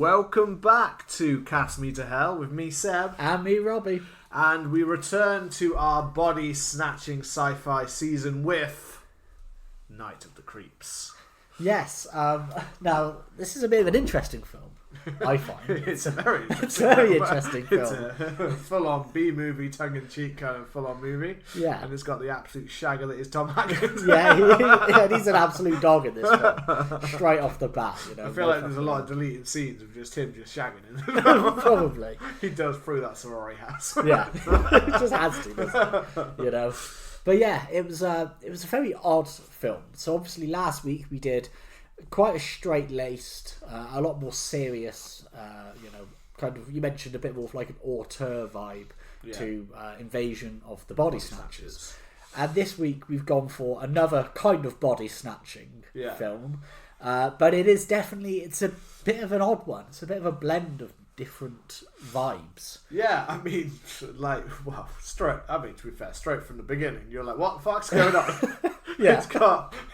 Welcome back to Cast Me to Hell with me, Seb. And me, Robbie. And we return to our body snatching sci-fi season with Night of the Creeps. Yes. Now, this is a bit of an interesting film, I find. It's a very interesting It's a very interesting film. It's a full-on B-movie, tongue-in-cheek kind of full-on movie. Yeah. And it's got the absolute shagger that is Tom Atkins. He's an absolute dog in this film. Straight off the bat, you know. I feel like there's a lot of deleted scenes of just him just shagging him. Probably. He does through that sorority house. Yeah. It just has to, doesn't it? You know. But yeah, it was a very odd film. So obviously last week we did quite a straight-laced, a lot more serious, kind of, you mentioned a bit more of like an auteur vibe to Invasion of the Body Snatchers. And this week we've gone for another kind of body snatching film. But it is definitely, it's a bit of an odd one. It's a bit of a blend of different vibes. Yeah, I mean, to be fair, straight from the beginning, you're like, what the fuck's going on? Yeah.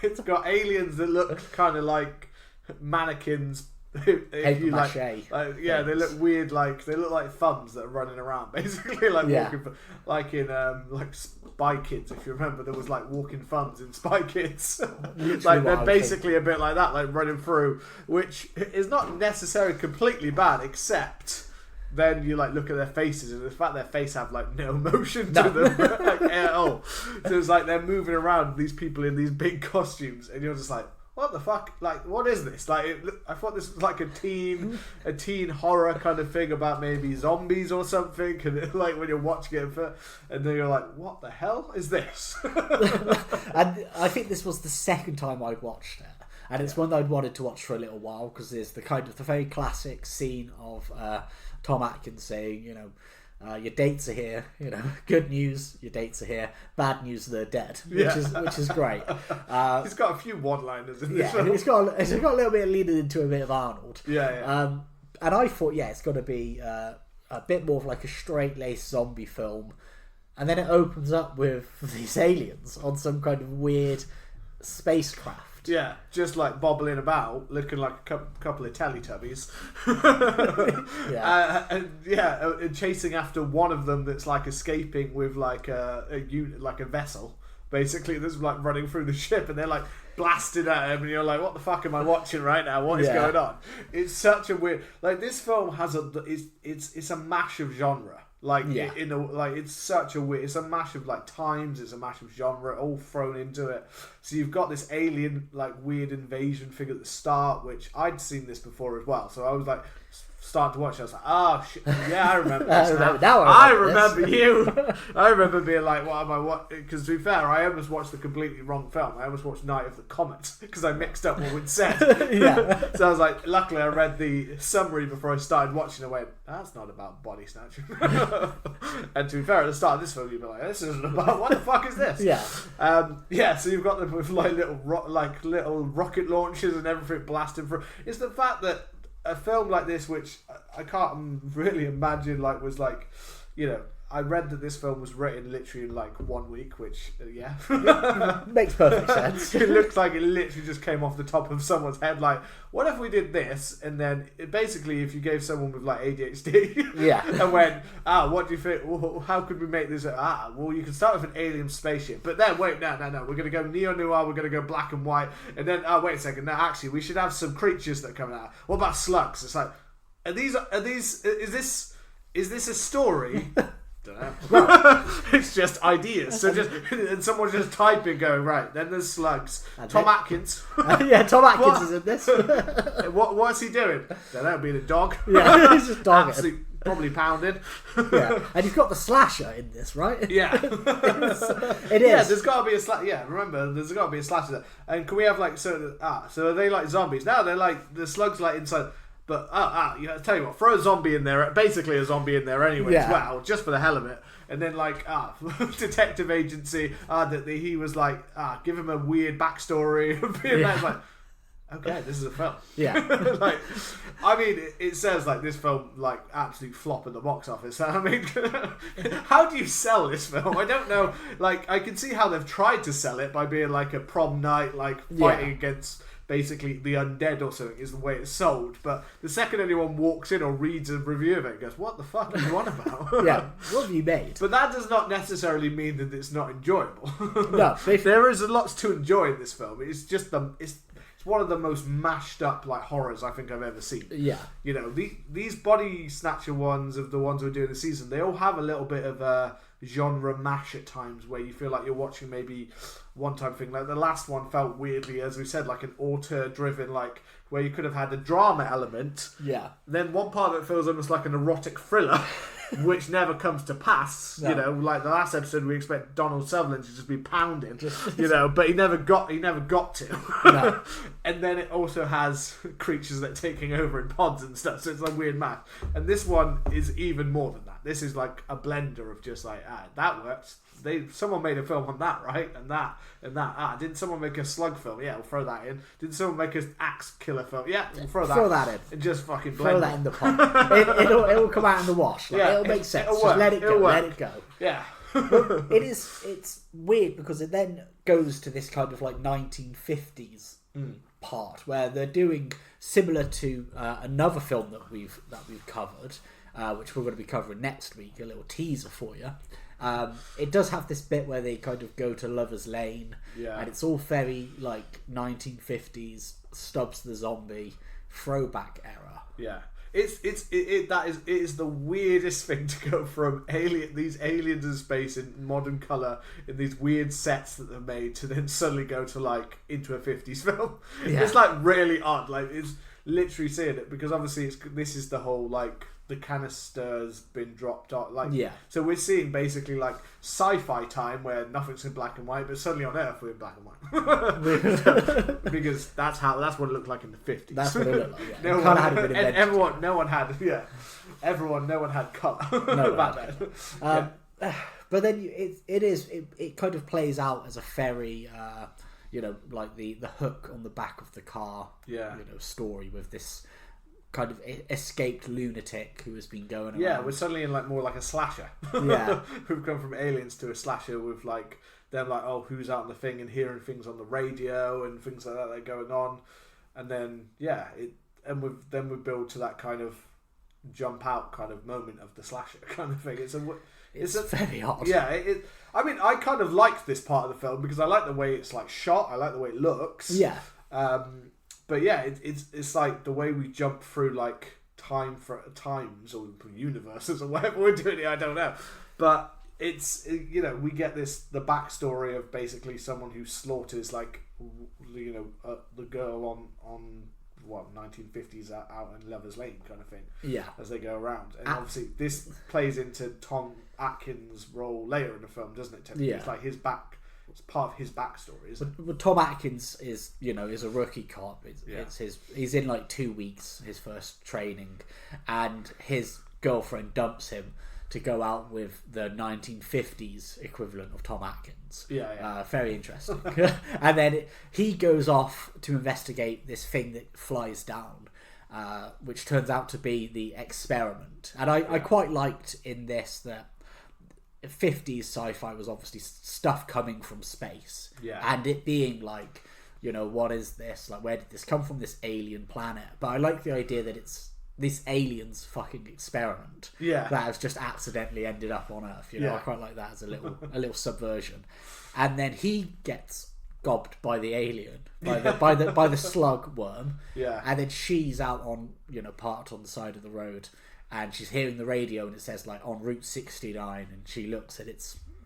It's got aliens that look kind of like mannequins. Paper mache. They look weird, they look like thumbs that are running around, basically, walking, like in Spy Kids. If you remember, there was walking thumbs in Spy Kids. They're basically a bit like that, running through, which is not necessarily completely bad, except then you look at their faces, and the fact their face have no emotion to them at all. So it's they're moving around, these people in these big costumes, and you're just like, what the fuck? What is this? I thought this was a teen horror kind of thing about maybe zombies or something. And when you're watching it, and then you're like, what the hell is this? And I think this was the second time I'd watched it. And it's one that I'd wanted to watch for a little while, because there's the very classic scene of Tom Atkins saying, your dates are here, good news, your dates are here, bad news, they're dead, which is great. He's got a few one-liners in this film. It's got a little bit of leading into a bit of Arnold. Yeah. And I thought, it's got to be a bit more of a straight-laced zombie film, and then it opens up with these aliens on some kind of weird spacecraft. Yeah, just bobbling about, looking like a couple of Teletubbies. And chasing after one of them that's escaping with a vessel, basically, that's running through the ship, and they're blasted at him, and you're like, what the fuck am I watching right now? What is going on? It's such a weird. This film has it's a mash of genre. It's such a weird. It's a mash of times. It's a mash of genre all thrown into it. So you've got this alien weird invasion thing at the start, which I'd seen this before as well. So I was starting to watch it. I was like, oh shit, yeah, I remember this now. I remember you. I remember being like, what am I watching? Because to be fair, I almost watched the completely wrong film. I almost watched Night of the Comet because I mixed up what we'd said. So I was like, luckily I read the summary before I started watching. I went, that's not about body snatching. And to be fair, at the start of this film, you'd be like, this isn't about, what the fuck is this? So you've got them with little rocket launchers and everything blasting through. It's the fact that a film like this, which I can't really imagine, was I read that this film was written literally in 1 week, which makes perfect sense. It looks like it literally just came off the top of someone's head. What if we did this, and then basically if you gave someone with ADHD, and went, what do you think? How could we make this? Well, you can start with an alien spaceship, but then wait, no, we're gonna go neo noir, we're gonna go black and white, and then wait a second, no, actually we should have some creatures that come out. What about slugs? It's is this a story? Well, it's just ideas. So and someone's just typing, going right. Then there's slugs. Tom Atkins. Tom Atkins is in this. What's he doing? Don't know. Being a dog. Yeah, he's just dogging. Probably pounded. And you've got the slasher in this, right? Yeah, it is. Yeah, there's got to be a slasher. Yeah, remember, there's got to be a slasher. And can we have so are they zombies? Now they're the slugs inside. But tell you what, throw a zombie in there, basically a zombie in there anyway as well, just for the hell of it. And then detective agency, that he was give him a weird backstory of being okay, this is a film. Yeah. I mean, it says this film absolute flop at the box office. I mean, how do you sell this film? I don't know. I can see how they've tried to sell it by being a prom night, fighting against basically the undead or something is the way it's sold. But the second anyone walks in or reads a review of it, goes, "What the fuck are you on about?" Yeah, what have you made? But that does not necessarily mean that it's not enjoyable. No, there is lots to enjoy in this film. It's just it's one of the most mashed up like horrors I think I've ever seen. Yeah, you know, these Body Snatcher ones of the ones we're doing this season, they all have a little bit of a genre mash at times where you feel like you're watching maybe one-time thing. Like the last one felt weirdly, as we said, like an auteur-driven, like where you could have had a drama element. Yeah. Then one part of it feels almost like an erotic thriller, which never comes to pass. No. You know, like the last episode, we expect Donald Sutherland to just be pounding, you know, but he never got to. No. And then it also has creatures that are taking over in pods and stuff, so it's a weird match. And this one is even more than that. This is like a blender of just like, that works. Someone made a film on that, right? And that. Didn't someone make a slug film? Yeah, we'll throw that in. Did someone make an axe killer film? Yeah, we'll throw that in. And just fucking blend throw that in the pot. It'll come out in the wash. Like, it'll make sense. Just let it go. Let it go. Yeah. It's weird because it then goes to this kind of like 1950s part where they're doing similar to another film that we've covered, which we're going to be covering next week. A little teaser for you. It does have this bit where they kind of go to Lover's Lane, and it's all very like 1950s Stubbs the Zombie throwback era. Yeah, it is the weirdest thing to go from these aliens in space in modern color in these weird sets that they're made to then suddenly go to like into a 50s film. Yeah. It's like really odd. Like it's literally seeing it because obviously this is the whole like. The canister's been dropped off. So we're seeing basically like sci-fi time where nothing's in black and white, but suddenly on Earth we're in black and white. Because that's what it looked like in the 50s. That's what it looked like. Yeah. No one had colour back then. But then it kind of plays out as a very like the hook on the back of the car story with this kind of escaped lunatic who has been going around. Yeah, we're suddenly in like more like a slasher. Yeah. We've gone from aliens to a slasher with like them like, oh, who's out on the thing and hearing things on the radio and things like that are going on. And then we build to that kind of jump out kind of moment of the slasher kind of thing. It's very odd. Yeah, I mean, I kind of like this part of the film because I like the way it's like shot. I like the way it looks. Yeah. But yeah, it's like the way we jump through like times or universes or whatever we're doing here, I don't know. But it's we get the backstory of basically someone who slaughters like the girl on what 1950s out in Lover's Lane kind of thing. Yeah. As they go around, and obviously this plays into Tom Atkins' role later in the film, doesn't it? Yeah. It's like his back. It's part of his backstory, isn't it? But Tom Atkins is a rookie cop. He's in like 2 weeks, his first training, and his girlfriend dumps him to go out with the 1950s equivalent of Tom Atkins. Yeah. Very interesting. And then he goes off to investigate this thing that flies down, which turns out to be the experiment. And I quite liked in this that 50s sci-fi was obviously stuff coming from space, and it being like, what is this? Like, where did this come from? This alien planet. But I like the idea that it's this alien's fucking experiment that has just accidentally ended up on Earth. I quite like that as a little subversion. And then he gets gobbed by the alien, by the slug worm. Yeah. And then she's out on parked on the side of the road. And she's hearing the radio and it says like on Route 69, and she looks and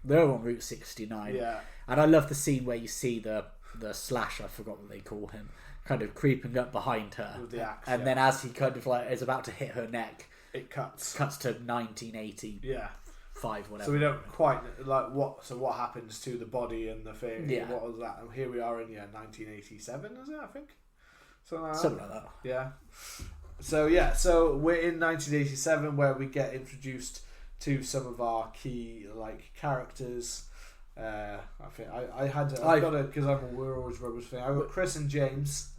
they're on Route 69. Yeah. And I love the scene where you see the slasher, I forgot what they call him, kind of creeping up behind her. With the axe, and then as he kind of like is about to hit her neck, it cuts to 1980. Yeah. 5, whatever. So we don't quite like what happens to the body and the thing. Yeah. What was that? And here we are in 1987, is it? I think. Something like that. Yeah. So we're in 1987 where we get introduced to some of our key like characters. I think we're always Robert's thing. I got Chris and James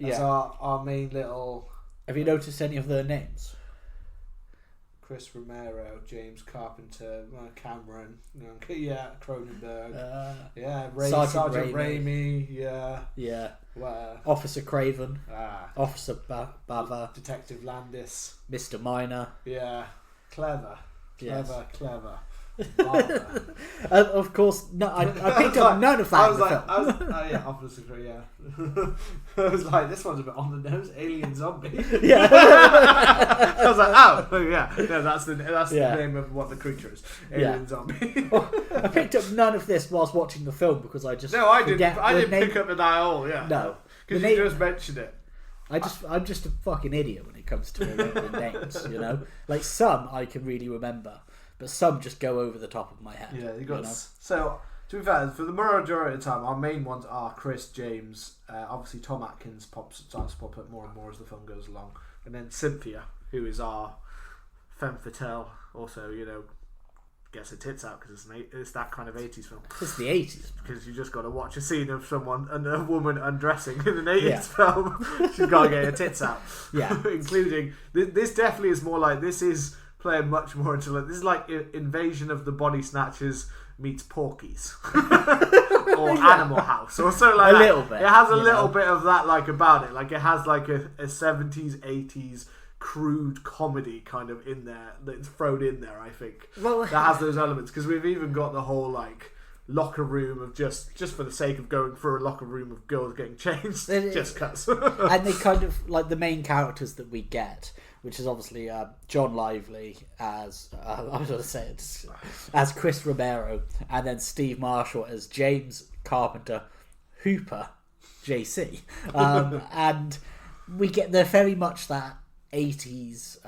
as our main little. Have you noticed any of their names? Chris Romero, James Carpenter, Cameron, Cronenberg, Sergeant Raimi, Officer Craven, Officer Bava, Detective Landis, Mr. Minor, clever. Of course, no. I picked up none of that. I was like, Officer Craven. I was like, this one's a bit on the nose. Alien zombie. Yeah. I was like, that's the name of what the creature is. Alien zombie. I picked up none of this whilst watching the film because I just I didn't pick up the dial. Yeah. No, because you just mentioned it. I'm just a fucking idiot when it comes to remembering names. Like some I can really remember. But some just go over the top of my head. Yeah, So, to be fair, for the majority of the time, our main ones are Chris, James, obviously Tom Atkins starts to pop up more and more as the film goes along, and then Cynthia, who is our femme fatale, also, gets her tits out because it's that kind of 80s film. It's the 80s. Because you just got to watch a scene of someone and a woman undressing in an 80s film. She's got to get her tits out. Yeah. Including, this definitely is more like, this is playing much more into this is like Invasion of the Body Snatchers meets Porky's or Animal House or something like that. A little bit. It has a little bit of that about it. Like it has like a 70s, 80s crude comedy kind of in there that's thrown in there. I think that has those elements because we've even got the whole locker room of just for the sake of going through a locker room of girls getting changed, just cuts. And they kind of like the main characters that we get, which is obviously John Lively as I was going to say it as Chris Romero, and then Steve Marshall as James Carpenter Hooper, JC, and they're very much that 80s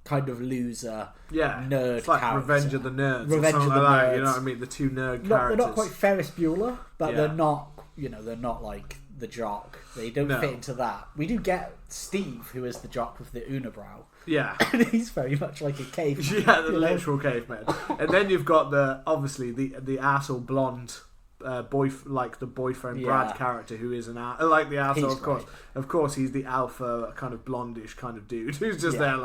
kind of loser nerd. It's like character. Revenge of the Nerds, Revenge of the Nerds. Nerds. You know what I mean? The two nerd characters. They're not quite Ferris Bueller, but they're not. They're not like the jock. They don't fit into that. We do get Steve, who is the jock with the unibrow. Yeah, and he's very much like a caveman. Yeah, the literal caveman. And then you've got the arsehole blonde. The boyfriend Brad character who is the arsehole, of course he's the alpha kind of blondish kind of dude who's just there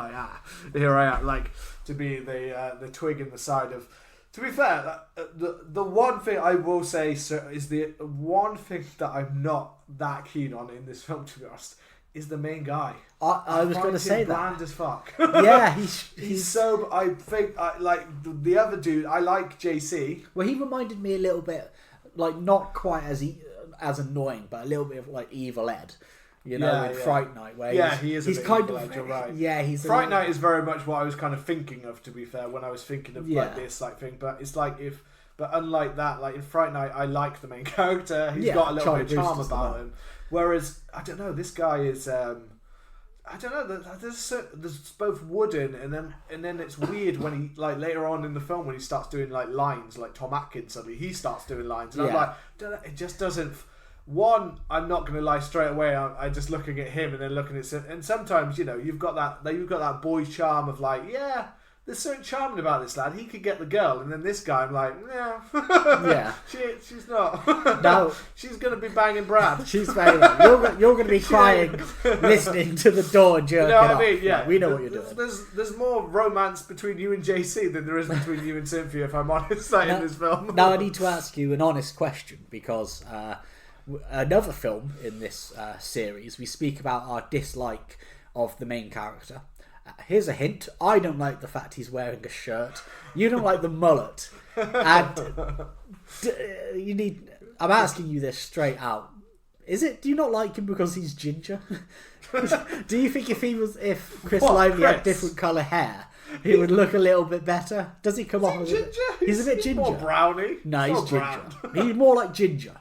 here I am, to be the twig in the side of. To be fair, the one thing I will say is the one thing that I'm not that keen on in this film, to be honest, is the main guy. I was going to say that. Bland as fuck. Yeah, he's so. I think the other dude. I like JC. Well, he reminded me a little bit, not quite as annoying, but a little bit of Evil Ed. In Fright Night, where he's kind of Ed, you're right. Yeah, he's Fright Night is very much what I was kind of thinking of. To be fair, when I was thinking of this thing, but it's but unlike that, in Fright Night, I like the main character. He's got a little bit of charm about him. Whereas I don't know, this guy is. I don't know. There's both wooden and then it's weird when he later on in the film when he starts doing lines like Tom Atkins suddenly he starts doing lines and I'm like, it just doesn't. One, I'm not going to lie straight away. I'm just looking at him and then looking at and sometimes you've got that boy charm of there's something charming about this lad. He could get the girl, and then this guy, I'm like, she's not. No, she's going to be banging Brad. She's very. You're going to be crying, listening to the door and jerking off. I mean? Yeah, we know what you're doing. There's more romance between you and JC than there is between you and Cynthia. If I'm honest, in this film. Now I need to ask you an honest question because another film in this series, we speak about our dislike of the main character. Here's a hint. I don't like the fact he's wearing a shirt. You don't like the mullet. And I'm asking you this straight out. Do you not like him because he's ginger? Do you think if Chris Lively had different colour hair, he would look a little bit better? Does he come off as ginger? He's a bit ginger. More brownie. No, he's ginger. He's more like ginger.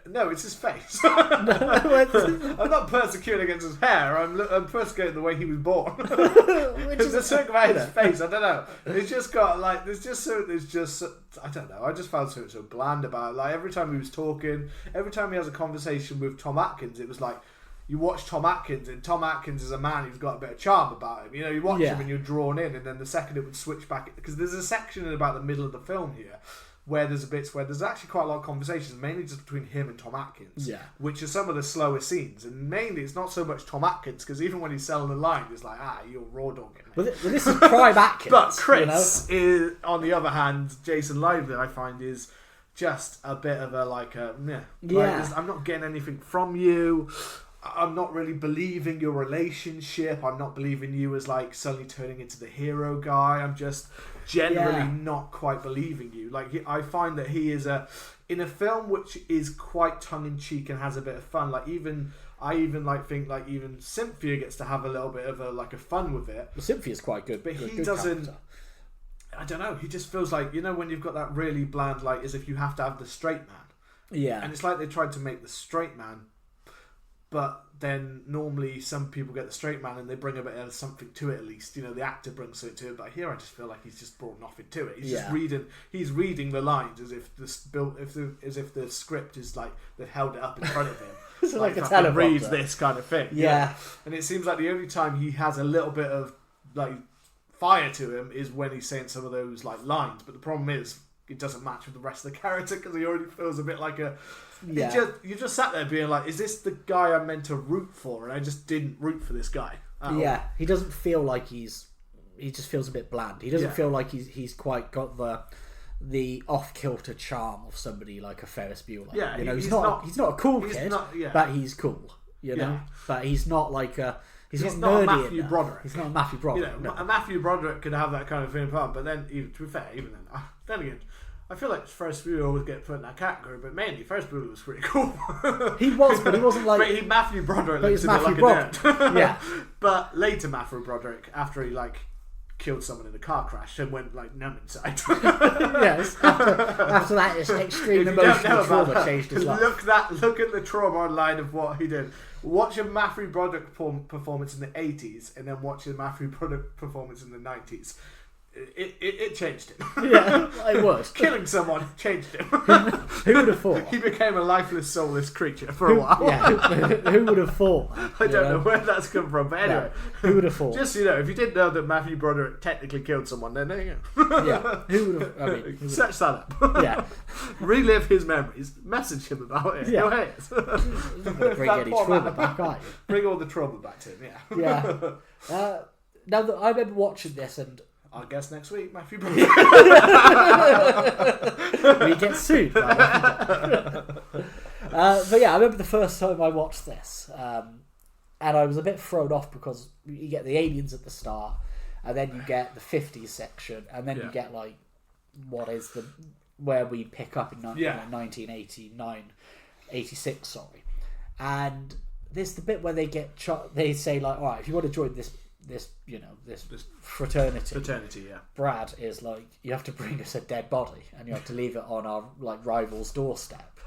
No, it's his face. I'm not persecuting against his hair. I'm persecuting the way he was born. There's something about his face. I don't know. It's just got there's just I don't know. I just found something so bland about it. Every time he was talking, every time he has a conversation with Tom Atkins, it was you watch Tom Atkins, and Tom Atkins is a man who's got a bit of charm about him. You watch him and you're drawn in, and then the second it would switch back, because there's a section in about the middle of the film here where there's bits where there's actually quite a lot of conversations, mainly just between him and Tom Atkins, which are some of the slower scenes. And mainly it's not so much Tom Atkins, because even when he's selling the line, it's like, you're raw dogging me. Well, this is prime Atkins. But Chris, is, on the other hand, Jason Lively, I find, is just a bit of a I'm not getting anything from you. I'm not really believing your relationship. I'm not believing you as like suddenly turning into the hero guy. I'm just generally not quite believing you. Like, I find that he is in a film which is quite tongue-in-cheek and has a bit of fun. Like, I think even Cynthia gets to have a little bit of a fun with it. Well, Cynthia's quite good, but he good doesn't. Character. I don't know. He just feels like, when you've got that really bland, like, as if you have to have the straight man. Yeah. And it's like they tried to make the straight man, but then normally some people get the straight man and they bring a bit of something to it at least. The actor brings something to it. But here I just feel like he's just brought nothing to it. He's just reading the lines as if the script is like they've held it up in front of him. It's like a teleprompter. Reads this kind of thing. Yeah. And it seems like the only time he has a little bit of like fire to him is when he's saying some of those like lines. But the problem is it doesn't match with the rest of the character, because he already feels a bit like a. You just sat there being like, is this the guy I'm meant to root for? And I just didn't root for this guy. He doesn't feel like he just feels a bit bland. He doesn't feel like he's quite got the off kilter charm of somebody like a Ferris Bueller. Yeah, he's not a cool kid, but he's cool. But he's not like a. He's not a Matthew Broderick. He's not a Matthew Broderick. A Matthew Broderick could have that kind of thing, but then, to be fair, even then again, I feel like Ferris Bueller always get put in that category, but mainly Ferris Bueller was pretty cool. He was, but he wasn't like. Matthew Broderick looks a bit like a nerd. Yeah. But later Matthew Broderick, after he like killed someone in a car crash and went like numb inside. Yes. After that, his extreme emotional trauma changed his life. Look at the trauma online of what he did. Watch a Matthew Broderick performance in the 80s and then watch a Matthew Broderick performance in the 90s. It changed him. Yeah, it was. Killing someone changed him. Who would have thought? He became a lifeless, soulless creature for a while. Yeah, who would have thought? I don't know where that's come from, but anyway. No, who would have thought? Just, if you didn't know that Matthew Broderick technically killed someone, then there you go. Yeah, who would have... Search that up. Yeah. Relive his memories. Message him about it. Yeah. Go ahead. Bring any trauma back, are you? Bring all the trauma back to him, yeah. Yeah. Now, I remember watching this and... Our guest next week, Matthew Broderick. We get sued. But yeah, I remember the first time I watched this, and I was a bit thrown off because you get the aliens at the start, and then you get the 50s section, and then you get like where we pick up in 1989, 86, sorry, and there's the bit where they say like, all right, if you want to join this fraternity, Brad is like, you have to bring us a dead body and you have to leave it on our like rival's doorstep.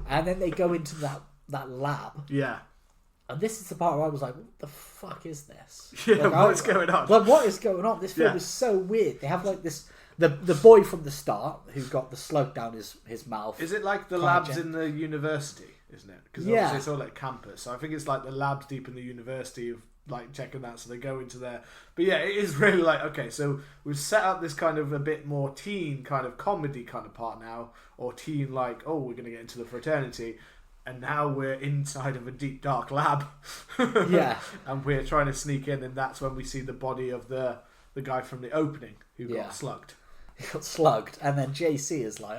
And then they go into that lab, and this is the part where I was like, what the fuck is this? What's going on? Like, what is going on? This film is so weird. They have like this the boy from the start who's got the slug down his mouth. Is it like the labs in the university, isn't it? Because obviously it's all like campus, so I think it's like the labs deep in the university of like checking that, so they go into there. But yeah, it is really like, okay, so we've set up this kind of a bit more teen kind of comedy kind of part now, or teen like, oh, we're going to get into the fraternity, and now we're inside of a deep dark lab. Yeah. And we're trying to sneak in, and that's when we see the body of the guy from the opening who got slugged. He got slugged, and then JC is like,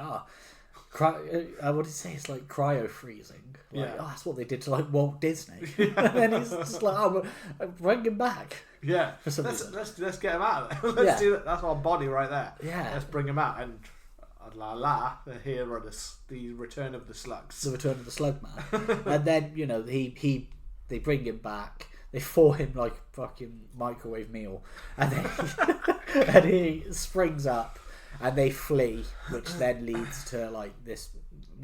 what did he say? It's like cryo freezing. Like, that's what they did to like Walt Disney. And then he's just like, bring him back. Yeah, let's get him out of there. Let's do that. That's our body right there. Yeah, let's bring him out. And here are the return of the slugs. The return of the slug man. And then they bring him back. They thaw him like fucking microwave meal, and then and he springs up. And they flee, which then leads to like this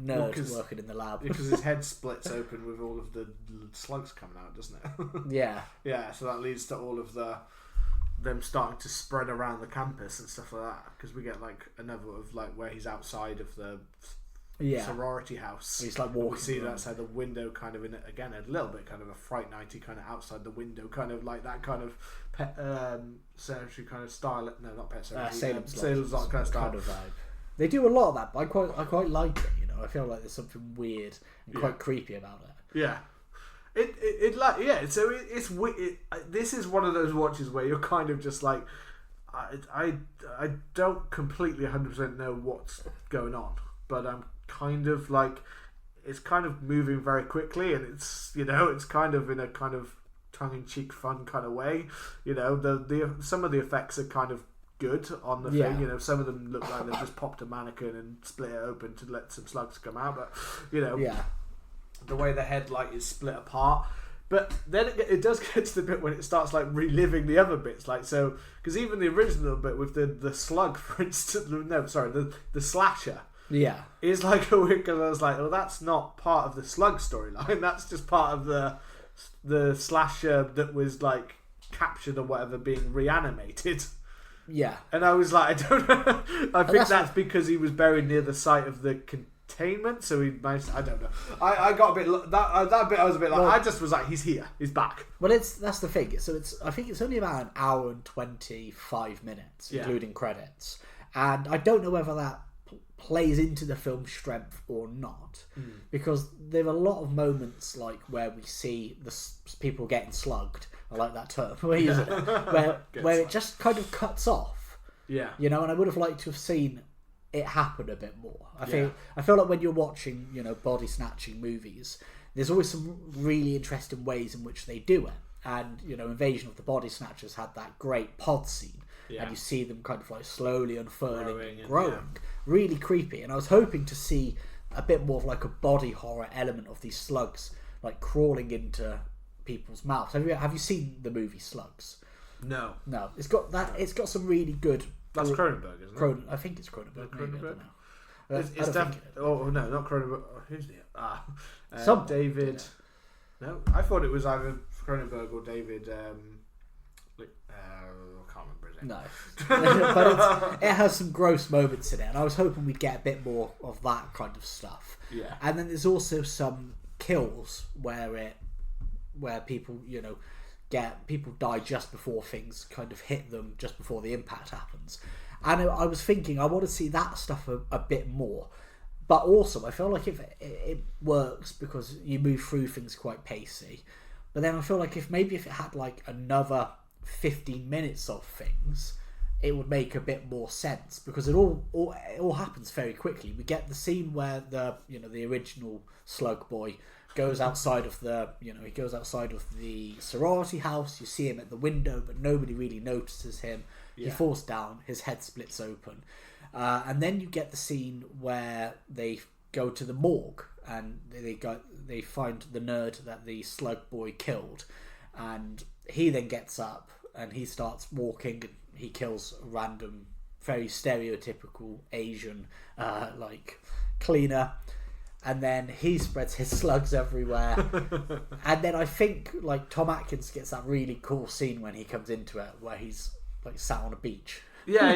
nerd working in the lab. Because his head splits open with all of the slugs coming out, doesn't it? Yeah. Yeah, so that leads to all of them starting to spread around the campus and stuff like that. Because we get like another of like where he's outside of the sorority house. He's like walking. We see that outside the window, kind of in it again, a little bit kind of a Fright Nighty kind of outside the window, kind of like that kind of pet cemetery kind of style. No, not pet cemetery. Salem's Lot kind of style. Kind of vibe. They do a lot of that, but I quite like it. You know, I feel like there's something weird and quite creepy about it. Yeah. So this is one of those watches where you're kind of just like, I don't completely 100% know what's going on, but I'm kind of like, it's kind of moving very quickly, and it's, you know, it's kind of in a kind of tongue-in-cheek fun kind of way. You know, the some of the effects are kind of good on the thing. You know, some of them look like they've just popped a mannequin and split it open to let some slugs come out, but you know, the way the headlight is split apart. But then it does get to the bit when it starts like reliving the other bits, like, so, because even the original bit with the slug, for instance, the slasher, is like a weird, because I was like, well, that's not part of the slug storyline, that's just part of the slasher that was like captured or whatever being reanimated. Yeah. And I was like, I don't know. I think that's because he was buried near the site of the containment, so he managed. I don't know. I got a bit that bit. I was a bit like, I just was like, he's here, he's back. Well, that's the thing. So I think it's only about an hour and 25 minutes, including credits, and I don't know whether that plays into the film's strength or not, because there are a lot of moments like where we see the people getting slugged. I like that term. Where it just kind of cuts off. Yeah. You know, and I would have liked to have seen it happen a bit more. I feel like when you're watching, you know, body snatching movies, there's always some really interesting ways in which they do it. And, you know, Invasion of the Body Snatchers had that great pod scene. Yeah. And you see them kind of like slowly unfurling and growing. Really creepy. And I was hoping to see a bit more of like a body horror element of these slugs like crawling into people's mouths. Have you seen the movie Slugs? No. It's got some really good. That's Cronenberg, isn't it? I think it's Cronenberg. Maybe, I don't know. It's definitely. Oh no, not Cronenberg. Who's it? David. Yeah. No, I thought it was either Cronenberg or David. I can't remember his name. No, but it has some gross moments in it, and I was hoping we'd get a bit more of that kind of stuff. Yeah. And then there's also some kills where people, you know, people die just before things kind of hit them, just before the impact happens. And I was thinking, I want to see that stuff a bit more. But also, I feel like if it works because you move through things quite pacey. But then I feel like if it had like another 15 minutes of things, it would make a bit more sense, because it all happens very quickly. We get the scene where the original slug boy goes outside of the sorority house. You see him at the window, but nobody really notices him. He falls down, his head splits open, and then you get the scene where they go to the morgue and they find the nerd that the slug boy killed, and he then gets up and he starts walking and he kills a random, very stereotypical Asian like cleaner. And then he spreads his slugs everywhere. And then I think like Tom Atkins gets that really cool scene when he comes into it, where he's like sat on a beach. Yeah.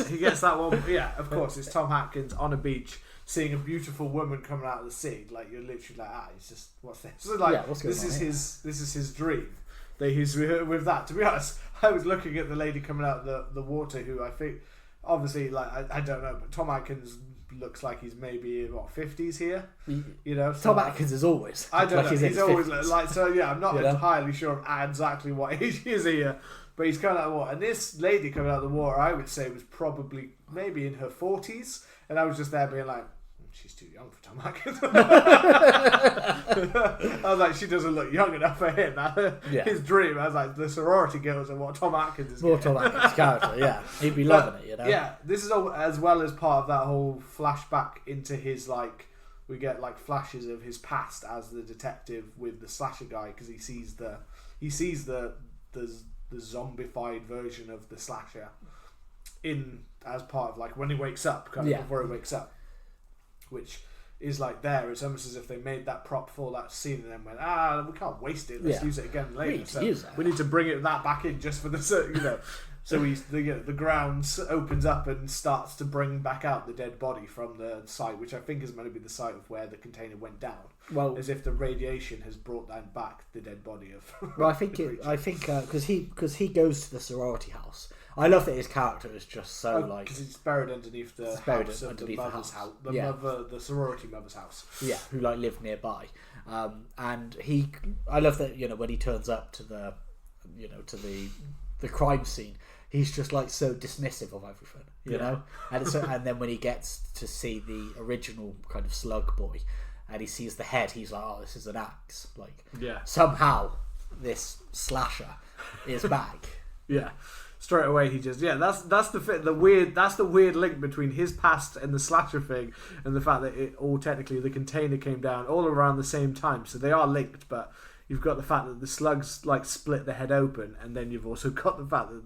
He gets that one. Yeah, of course. It's Tom Atkins on a beach, seeing a beautiful woman coming out of the sea. Like, you're literally like, he's just, what's this? So like, this is his dream. That he's with that. To be honest, I was looking at the lady coming out of the water, who I think, obviously, like, I don't know, but Tom Atkins looks like he's maybe 50s here, you know. So Tom Atkins is always. I don't know. He's always like, so yeah. I'm not entirely sure of exactly what age he is here, but he's coming out of the water. And this lady coming out of the water, I would say, was probably maybe in her 40s, and I was just there being like, she's too young for Tom Atkins. I was like, she doesn't look young enough for him. His dream, I was like, the sorority girls are what Tom Atkins is. More Tom Atkins' character, yeah. He'd be loving it, you know. Yeah, this is all, as well as part of that whole flashback into his, like, we get like flashes of his past as the detective with the slasher guy, because he sees the zombified version of the slasher in as part of like when he wakes up, kind of before he wakes up. Which is like there. It's almost as if they made that prop for that scene and then went, we can't waste it. Let's use it again later. We need to bring that back in just for the, you know. So the ground opens up and starts to bring back out the dead body from the site, which I think is meant to be the site of where the container went down. Well, as if the radiation has brought down back the dead body of. Well, I think because he goes to the sorority house. I love that his character is just so because it's buried underneath the house of the mother's house, the sorority mother's house. Yeah, who like lived nearby, and I love that when he turns up to the crime scene, he's just like so dismissive of everything, you know, and then when he gets to see the original kind of slug boy, and he sees the head, he's like, oh, this is an axe. Like, somehow this slasher is back. Yeah. Straight away, he just that's the weird link between his past and the slasher thing, and the fact that it all technically the container came down all around the same time, so they are linked. But you've got the fact that the slugs like split the head open, and then you've also got the fact that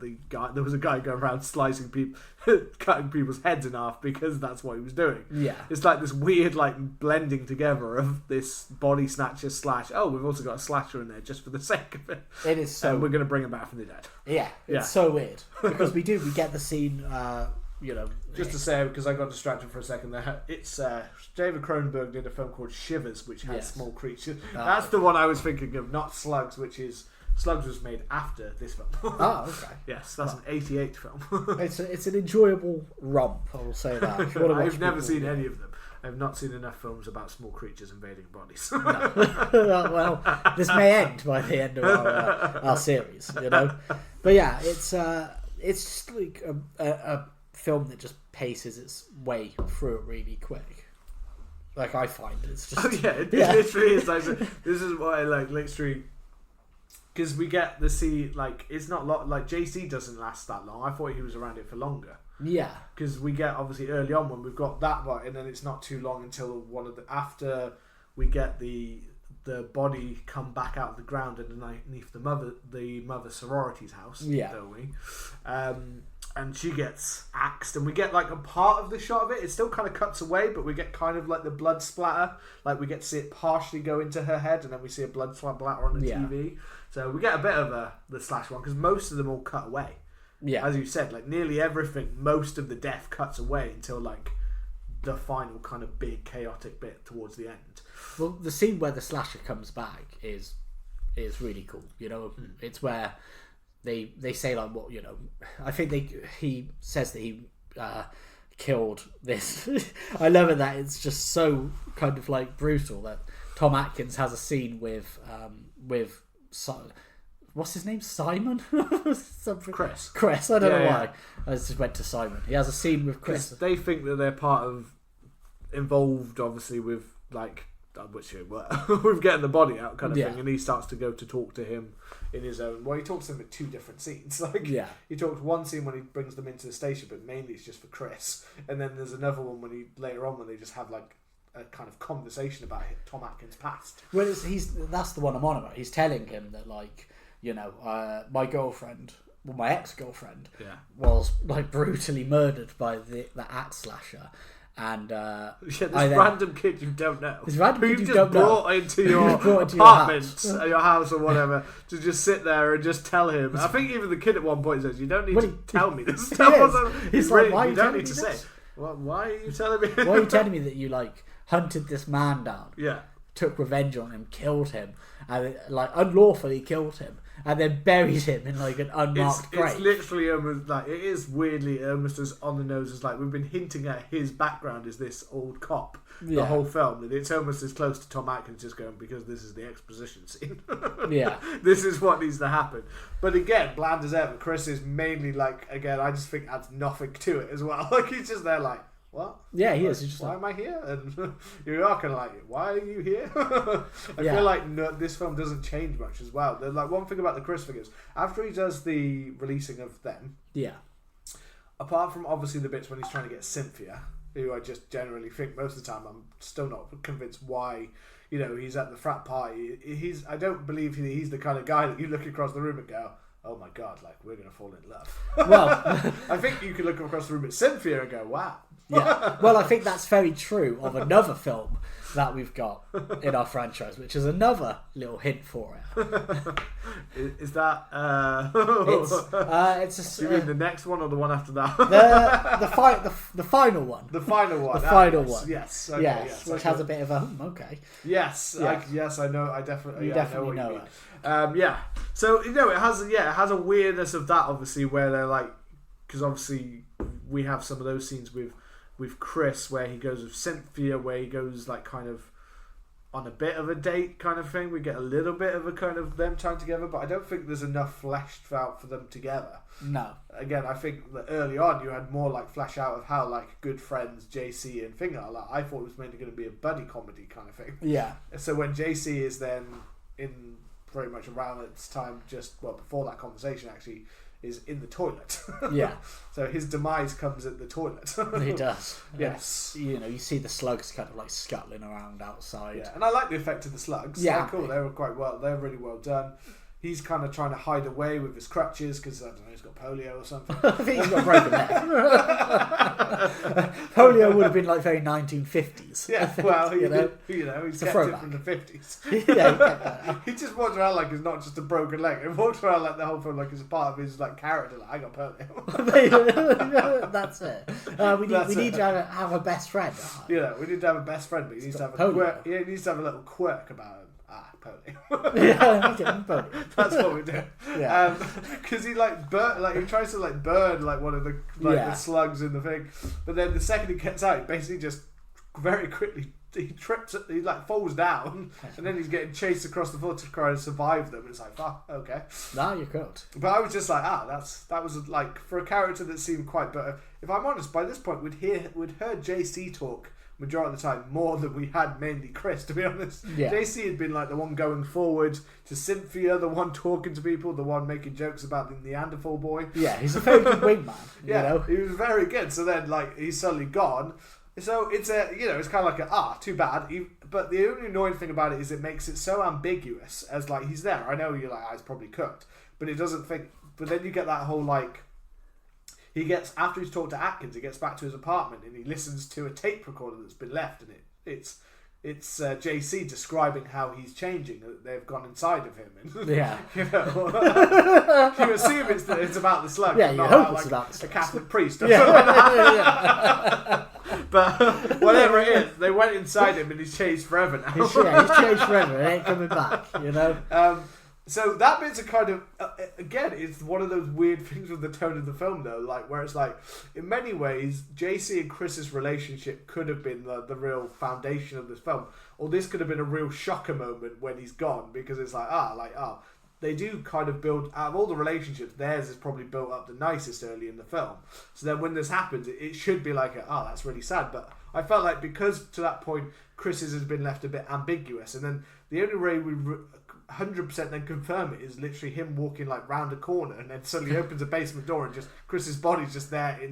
there was a guy going around slicing people, cutting people's heads in half because that's what he was doing. Yeah, it's like this weird like blending together of this body snatcher / oh, we've also got a slasher in there just for the sake of it. It is so. And we're going to bring him back from the dead. Yeah, it's so weird because we get the scene. Just to say, because I got distracted for a second there, it's David Cronenberg did a film called Shivers, which has small creatures. That's the one I was thinking of, not Slugs, Slugs was made after this film. Oh, okay. Yes, that's an 1988 film. It's an enjoyable romp, I will say that. I've never seen any of them. I've not seen enough films about small creatures invading bodies. No. Well, this may end by the end of our series, But yeah, it's just like a film that just paces its way through it really quick. Like, I find it's just... it literally is. Like, this is why I like literally... Because we get to see, like, it's not like JC doesn't last that long. I thought he was around it for longer. Yeah. Because we get, obviously, early on when we've got that part, and then it's not too long until after we get the body come back out of the ground underneath the mother sorority's house, don't we? And she gets axed, and we get like a part of the shot of it. It still kind of cuts away, but we get kind of like the blood splatter. Like we get to see it partially go into her head, and then we see a blood splatter on the TV. So we get a bit of the slash one, because most of them all cut away. Yeah, as you said, like nearly everything, most of the death cuts away until like the final kind of big chaotic bit towards the end. Well, the scene where the slasher comes back is really cool. It's where they say like what I think he says that he killed this. I love it that it's just so kind of like brutal that Tom Atkins has a scene with what's his name? Simon? Chris. I don't know why. I just went to Simon. He has a scene with Chris. They think that they're involved, obviously, with like with getting the body out kind of thing, and he starts to go to talk to him in his own. Well, he talks to them at two different scenes. He talks one scene when he brings them into the station, but mainly it's just for Chris, and then there's another one when later on when they just have like a kind of conversation about Tom Atkins' past. Well, that's the one I'm on about. He's telling him that like my girlfriend. Well, my ex-girlfriend was like brutally murdered by the axe slasher. And this random kid you don't know, who you just brought into your apartment, your house or whatever, to just sit there and just tell him. I think even the kid at one point says, "You don't need to tell me this stuff." He's like, "Why you don't need to say. Well, why are you telling me? Why are you telling me that you like hunted this man down? Yeah, took revenge on him, killed him, and like unlawfully killed him." And then buried him in like an unmarked grave. It's literally almost like, it is weirdly almost as on the nose as like we've been hinting at his background as this old cop the whole film. And it's almost as close to Tom Atkins just going, because this is the exposition scene. This is what needs to happen. But again, bland as ever, Chris is mainly like, again, I just think adds nothing to it as well. Like he's just there like, what? Yeah, he is. He's just why am I here? And you are kind of like, why are you here? I feel like this film doesn't change much as well. There's like one thing about the Chris figures. After he does the releasing of them, apart from obviously the bits when he's trying to get Cynthia, who I just generally think most of the time I'm still not convinced why. He's at the frat party. I don't believe he's the kind of guy that you look across the room and go, oh my god, like we're gonna fall in love. Well, I think you could look across the room at Cynthia and go, wow, Yeah. Well, I think that's very true of another film that we've got in our franchise, which is another little hint for it. Is that? It's Do you mean the next one or the one after that? the final one. The final one. The final one. Yes. Okay, yes. Which has a bit of a okay. Yes. Yes. I know. I definitely. You definitely know it. Yeah. So it has a weirdness of that, obviously, where they're like, because obviously we have some of those scenes with Chris where he goes with Cynthia, where he goes like kind of on a bit of a date kind of thing. We get a little bit of a kind of them time together, but I don't think there's enough fleshed out for them together. No. Again, I think that early on you had more like flesh out of how like good friends JC and Finger are. Like, I thought it was mainly going to be a buddy comedy kind of thing. Yeah. So when JC is then in very much around its time, before that conversation actually, is in the toilet. Yeah. So his demise comes at the toilet. He does. Yes. You see the slugs kind of like scuttling around outside. Yeah. And I like the effect of the slugs. Yeah. They're cool. They're really well done. He's kind of trying to hide away with his crutches because, I don't know, he's got polio or something. I think he's got a broken leg. Polio would have been like very 1950s. Yeah, think, well, he's kept it throwback from the 50s. Yeah, he kept that. He just walks around like it's not just a broken leg. He walks around like the whole film like it's a part of his like character. Like, I got polio. That's it. We need to have a best friend. Yeah, we need to have a best friend, but he needs to have a quirk. Yeah, he needs to have a little quirk about him. Polio. Yeah, okay, polio. That's what we do. Yeah. Because he he tries to like burn like one of the the slugs in the thing, but then the second he gets out, he basically just very quickly he trips, he like falls down, and then he's getting chased across the floor to try and survive them. It's like, fuck, okay. No, you're good. But I was just like, that was like for a character that seemed quite. But if I'm honest, by this point we'd heard JC talk majority of the time more than we had mainly Chris, to be honest. Yeah. JC had been like the one going forward to Cynthia, the one talking to people, the one making jokes about the Neanderthal boy. Yeah, he's a very good wingman. Yeah, he was very good. So then like he's suddenly gone. So it's it's kind of like too bad. But the only annoying thing about it is it makes it so ambiguous as like he's there. I know you're like, he's probably cooked, but it doesn't think. But then you get that whole like. He gets, after he's talked to Atkins, he gets back to his apartment and he listens to a tape recorder that's been left, and it's JC describing how he's changing, that they've gone inside of him. And, yeah. You assume it's about the slug. Yeah, you hope it's about the slug. A Catholic priest. Yeah. But whatever it is, they went inside him and he's changed forever now. He's changed forever. It ain't coming back, So that bit's a kind of again, it's one of those weird things with the tone of the film, though, like where it's like, in many ways, JC and Chris's relationship could have been the real foundation of this film, or this could have been a real shocker moment when he's gone, because it's like they do kind of build, out of all the relationships, theirs is probably built up the nicest early in the film. So then when this happens, it should be like, that's really sad. But I felt like because to that point, Chris's has been left a bit ambiguous, and then the only way we 100% then confirm it is literally him walking like round a corner, and then suddenly opens a basement door and just Chris's body's just there in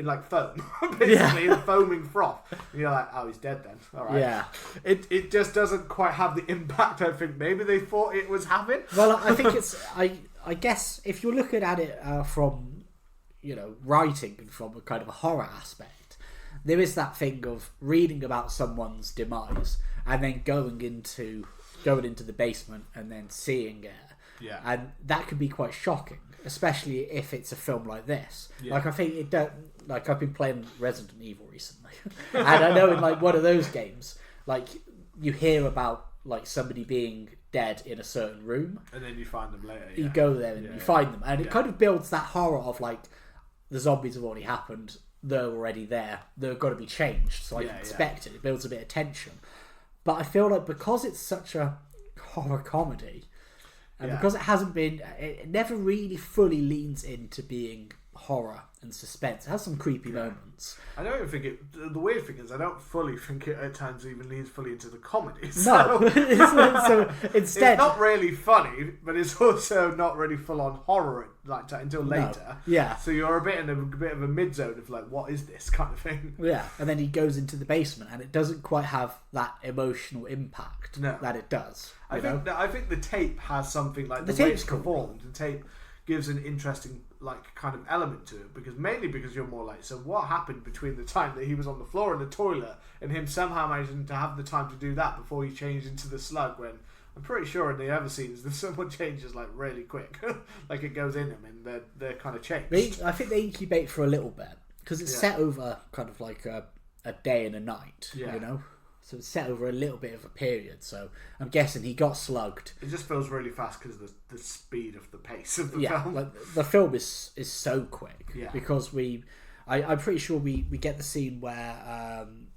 like foam, basically in foaming froth. And you're like, he's dead then. All right. Yeah. It just doesn't quite have the impact I think maybe they thought it was having. Well, I think it's I guess if you're looking at it from writing and from a kind of a horror aspect, there is that thing of reading about someone's demise and then going into the basement and then seeing it. Yeah. And that could be quite shocking, especially if it's a film like this. Yeah. Like, I think I've been playing Resident Evil recently, and I know in like one of those games, like you hear about like somebody being dead in a certain room, and then you find them later. You go there and you find them, and it kind of builds that horror of like the zombies have already happened, they're already there, they've got to be changed, so I can expect it. It builds a bit of tension. But I feel like because it's such a horror comedy, and because it never really fully leans into being horror and suspense. It has some creepy moments. I don't even think the weird thing is I don't fully think it at times even leans fully into the comedy. No. So instead, it's not really funny, but it's also not really full on horror like until later. No. Yeah. So you're a bit of a mid zone of like, what is this kind of thing? Yeah. And then he goes into the basement, and it doesn't quite have that emotional impact that it does. I think the tape has something like the way it's performed. The tape gives an interesting like kind of element to it, because you're more like, so what happened between the time that he was on the floor in the toilet and him somehow managing to have the time to do that before he changed into the slug, when I'm pretty sure in the other scenes that someone changes like really quick. Like it goes in them and they're kind of changed. I think they incubate for a little bit because it's set over kind of like a day and a night, you know? So it's set over a little bit of a period. So I'm guessing he got slugged. It just feels really fast because of the speed of the pace of the film. Like the film is so quick. Yeah. Because I'm pretty sure we get the scene where I'm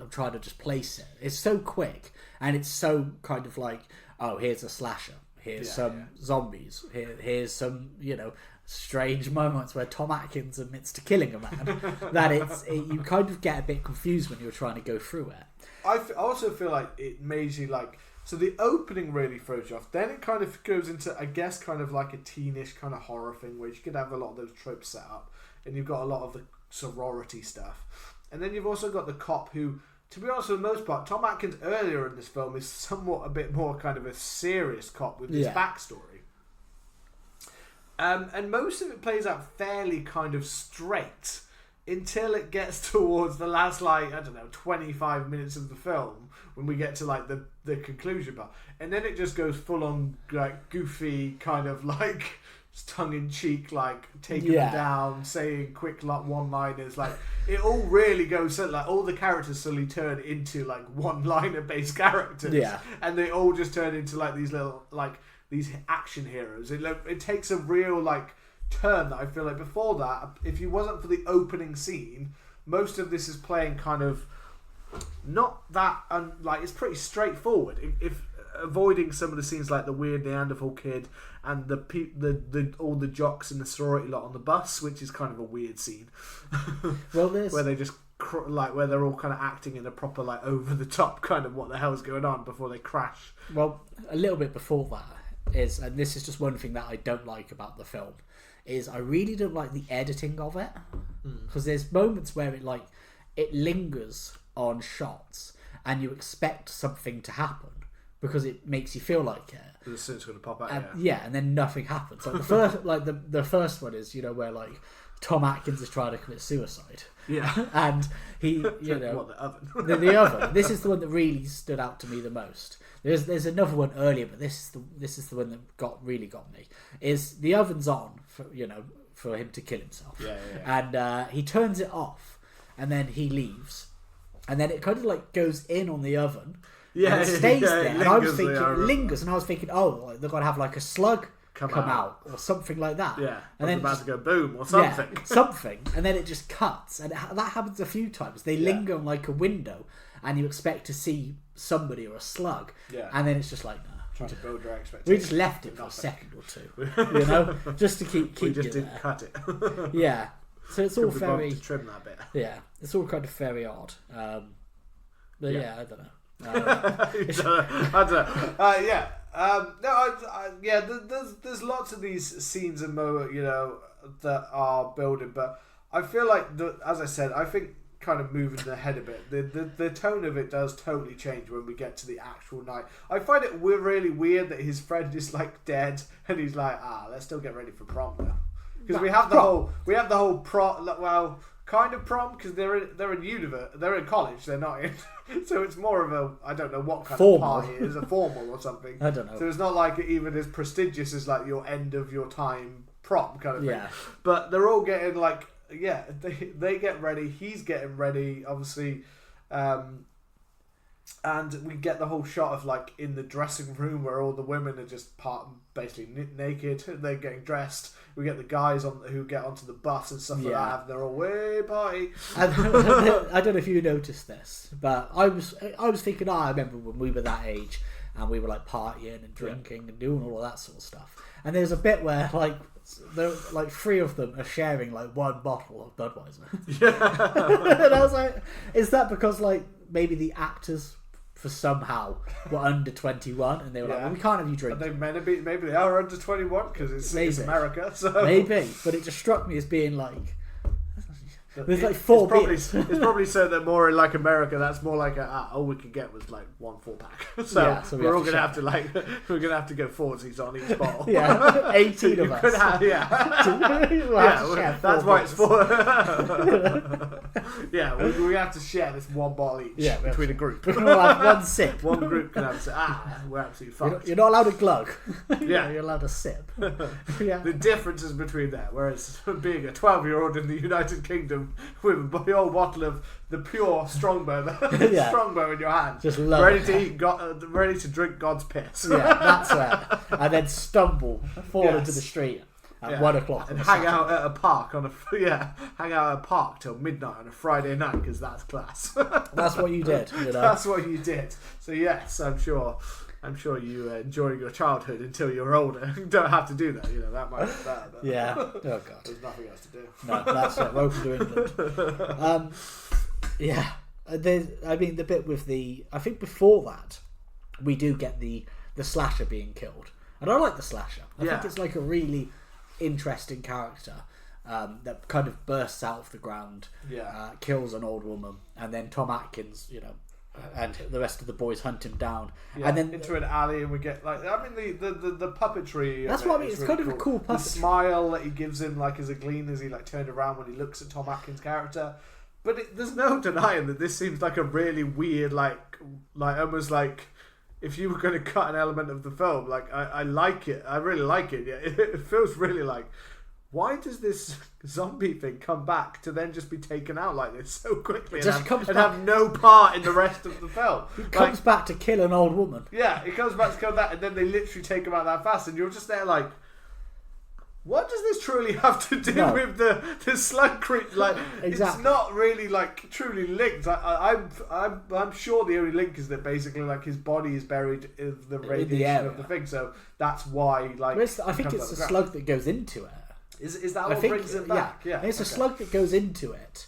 trying to just place it. It's so quick and it's so kind of like, oh, here's a slasher. Here's some zombies. Here's some, you know, strange moments where Tom Atkins admits to killing a man. That you kind of get a bit confused when you're trying to go through it. I also feel like it made you like, so the opening really throws you off. Then it kind of goes into, I guess, kind of like a teenish kind of horror thing where you could have a lot of those tropes set up, and you've got a lot of the sorority stuff, and then you've also got the cop who, to be honest, for the most part, Tom Atkins earlier in this film is somewhat a bit more kind of a serious cop with his backstory. And most of it plays out fairly kind of straight until it gets towards the last, like, I don't know, 25 minutes of the film when we get to, like, the conclusion part. And then it just goes full on, like, goofy kind of, like, tongue-in-cheek, like, taking them down, saying quick, like, one-liners. Like, it all really goes, so, like, all the characters suddenly turn into, like, one-liner based characters. Yeah. And they all just turn into, like, these little, like, these action heroes. It takes a real like turn that I feel like before that, if it wasn't for the opening scene, most of this is playing kind of not that like it's pretty straightforward. If avoiding some of the scenes like the weird Neanderthal kid and the all the jocks in the sorority lot on the bus, which is kind of a weird scene. Well, where they just like where they're all kind of acting in a proper like over the top kind of what the hell's going on before they crash. Well, a little bit before that is, and this is just one thing that I don't like about the film, is I really don't like the editing of it, because there's moments where it lingers on shots and you expect something to happen because it makes you feel like it. The scene's going to pop out, and then nothing happens. Like the first, the first one is, you know, where like Tom Atkins is trying to commit suicide. Yeah, and he, you know, what, the oven? the oven. This is the one that really stood out to me the most. There's another one earlier, but this is the one that really got me. Is the oven's on for him to kill himself? And he turns it off, and then he leaves, and then it kind of like goes in on the oven. Yeah, and it stays there. And I was thinking it lingers, and I was thinking, oh, they're gonna have like a slug come out or something like that. Yeah, and then about to go boom or something. Yeah, something, and then it just cuts, and that happens a few times. They linger on like a window, and you expect to see somebody or a slug, and then it's just like, nah. Trying to build your expectations. We just left it for a second or two, you know, just to keep we just you didn't there. cut it. Yeah, so it's all very to trim that bit. Yeah, it's all kind of very odd. But yeah, I don't know. I don't know. There's lots of these scenes and moments, you know, that are building, but I feel like, as I said, I think kind of moving ahead a bit, the tone of it does totally change when we get to the actual night. I find it really weird that his friend is like dead, and he's like, let's still get ready for prom now, because we have the whole prom. Well, kind of prom, because they're in college, they're not in. So it's more of a, I don't know what kind of party it is, a formal or something. I don't know. So it's not like even as prestigious as like your end of your time prom kind of thing. Yeah. But they're all getting like, they get ready. He's getting ready, obviously. And we get the whole shot of like in the dressing room where all the women are just basically naked. They're getting dressed. We get the guys who get onto the bus and stuff like that. And they're all way party. I don't know if you noticed this, but I was thinking. I remember when we were that age and we were like partying and drinking and doing all of that sort of stuff. And there's a bit where like three of them are sharing like one bottle of Budweiser. Yeah. And I was like, is that because like maybe the actors for somehow were under 21 and they were like, well, we can't have you drink. Maybe they are under 21 because it's America. So maybe, but it just struck me as being like, There's like four beers. It's probably so that more in like America, that's more like all we could get was like 1 4-pack. So we're all gonna have to like we're gonna have to go 40s on each bottle. Yeah, 18 of us. That's why it's 4. Yeah, we have to share this 1 bottle each between a group. We can all have 1 sip. One group can have we're absolutely fucked. You're not allowed to glug. Yeah, you're allowed to sip. The differences between that, whereas being a 12-year-old in the United Kingdom with a big old bottle of the pure Strongbow, Strongbow in your hand, just ready to drink God's piss. Yeah, that's it. And then fall into the street at 1 o'clock and hang out at a park hang out at a park till midnight on a Friday night because that's class. That's what you did. That's what you did. So yes, I'm sure you enjoy your childhood until you're older. You don't have to do that. That might be bad. But yeah. Oh god. There's nothing else to do. No, that's it. Welcome to England. Yeah. The bit with I think before that, we do get the slasher being killed, and I like the slasher. I think it's like a really interesting character that kind of bursts out of the ground, kills an old woman, and then Tom Atkins, and the rest of the boys hunt him down, and then into an alley, and we get the puppetry. That's what I mean. It's really kind of a cool puppetry. The smile that he gives him, as a gleam, as he turned around when he looks at Tom Atkins' character. But there's no denying that this seems like a really weird, almost like if you were going to cut an element of the film. I like it. I really like it. Yeah, it feels really like. Why does this zombie thing come back to then just be taken out like this so quickly and have no part in the rest of the film? It comes back to kill an old woman. Yeah, it comes back to kill that, and then they literally take him out that fast, and you're just there like, what does this truly have to do with the slug creature? Exactly. It's not really truly linked. I'm sure the only link is that basically his body is buried in the radiation of the thing, so that's why I think it's the slug that goes into it. Is that what brings it back? Yeah. It's a slug that goes into it.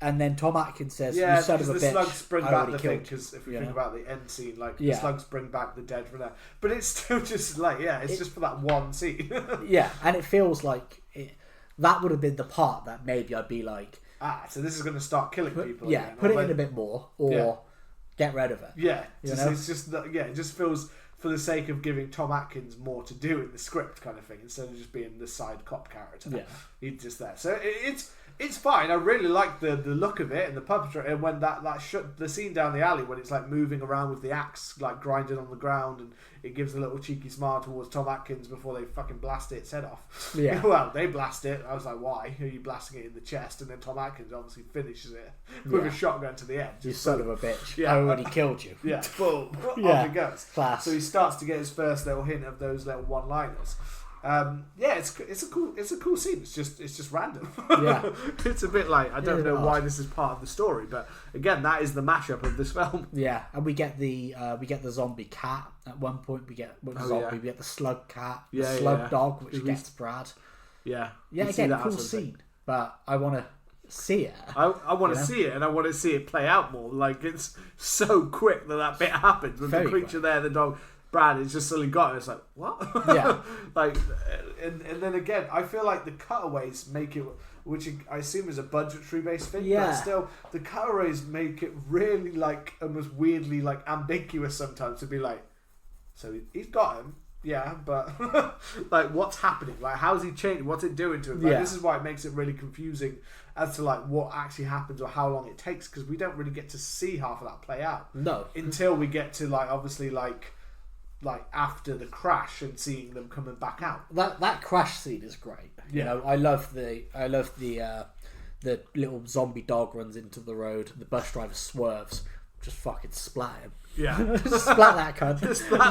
And then Tom Atkins says, "You son of a bitch, the slugs bring back the thing." Because if we think about the end scene, the slugs bring back the dead from there. But it's still just it's just for that one scene. Yeah, and it feels like that would have been the part that maybe I'd be like, so this is going to start killing people. Yeah, again, put it in a bit more, or get rid of it. Yeah, it's just it just feels for the sake of giving Tom Atkins more to do in the script, kind of thing, instead of just being the side cop character. Yeah, he's just there. So it's fine. I really like the look of it and the puppetry, and when the scene down the alley when it's moving around with the axe grinding on the ground, and it gives a little cheeky smile towards Tom Atkins before they fucking blast its head off. Yeah. Well, they blast it. I was like, why are you blasting it in the chest? And then Tom Atkins obviously finishes it with a shotgun to the end. You son of a bitch! Yeah. I already killed you. Yeah, boom. Off it goes. Class. So he starts to get his first little hint of those little one-liners. It's a cool scene. It's just random. Yeah, it's a bit I don't know why this is part of the story, but again, that is the mashup of this film. Yeah, and we get the zombie cat at one point. We get we get the slug cat, the slug dog, which gets Brad. Yeah, again, cool scene, but I want to see it. I want to see it, and I want to see it play out more. It's so quick that bit happens with the creature there, the dog. Brad is just suddenly got it. It's what? Yeah. And then again, I feel like the cutaways make it, which I assume is a budgetary based thing, but still, the cutaways make it really almost weirdly ambiguous sometimes to be so he's got him, yeah, but what's happening? How's he changing? What's it doing to him? This is why it makes it really confusing as to what actually happens or how long it takes, because we don't really get to see half of that play out. No. Until we get to obviously after the crash and seeing them coming back out. That crash scene is great. Yeah. I love the little zombie dog runs into the road. The bus driver swerves, just fucking splat him. Yeah, just splat that cunt.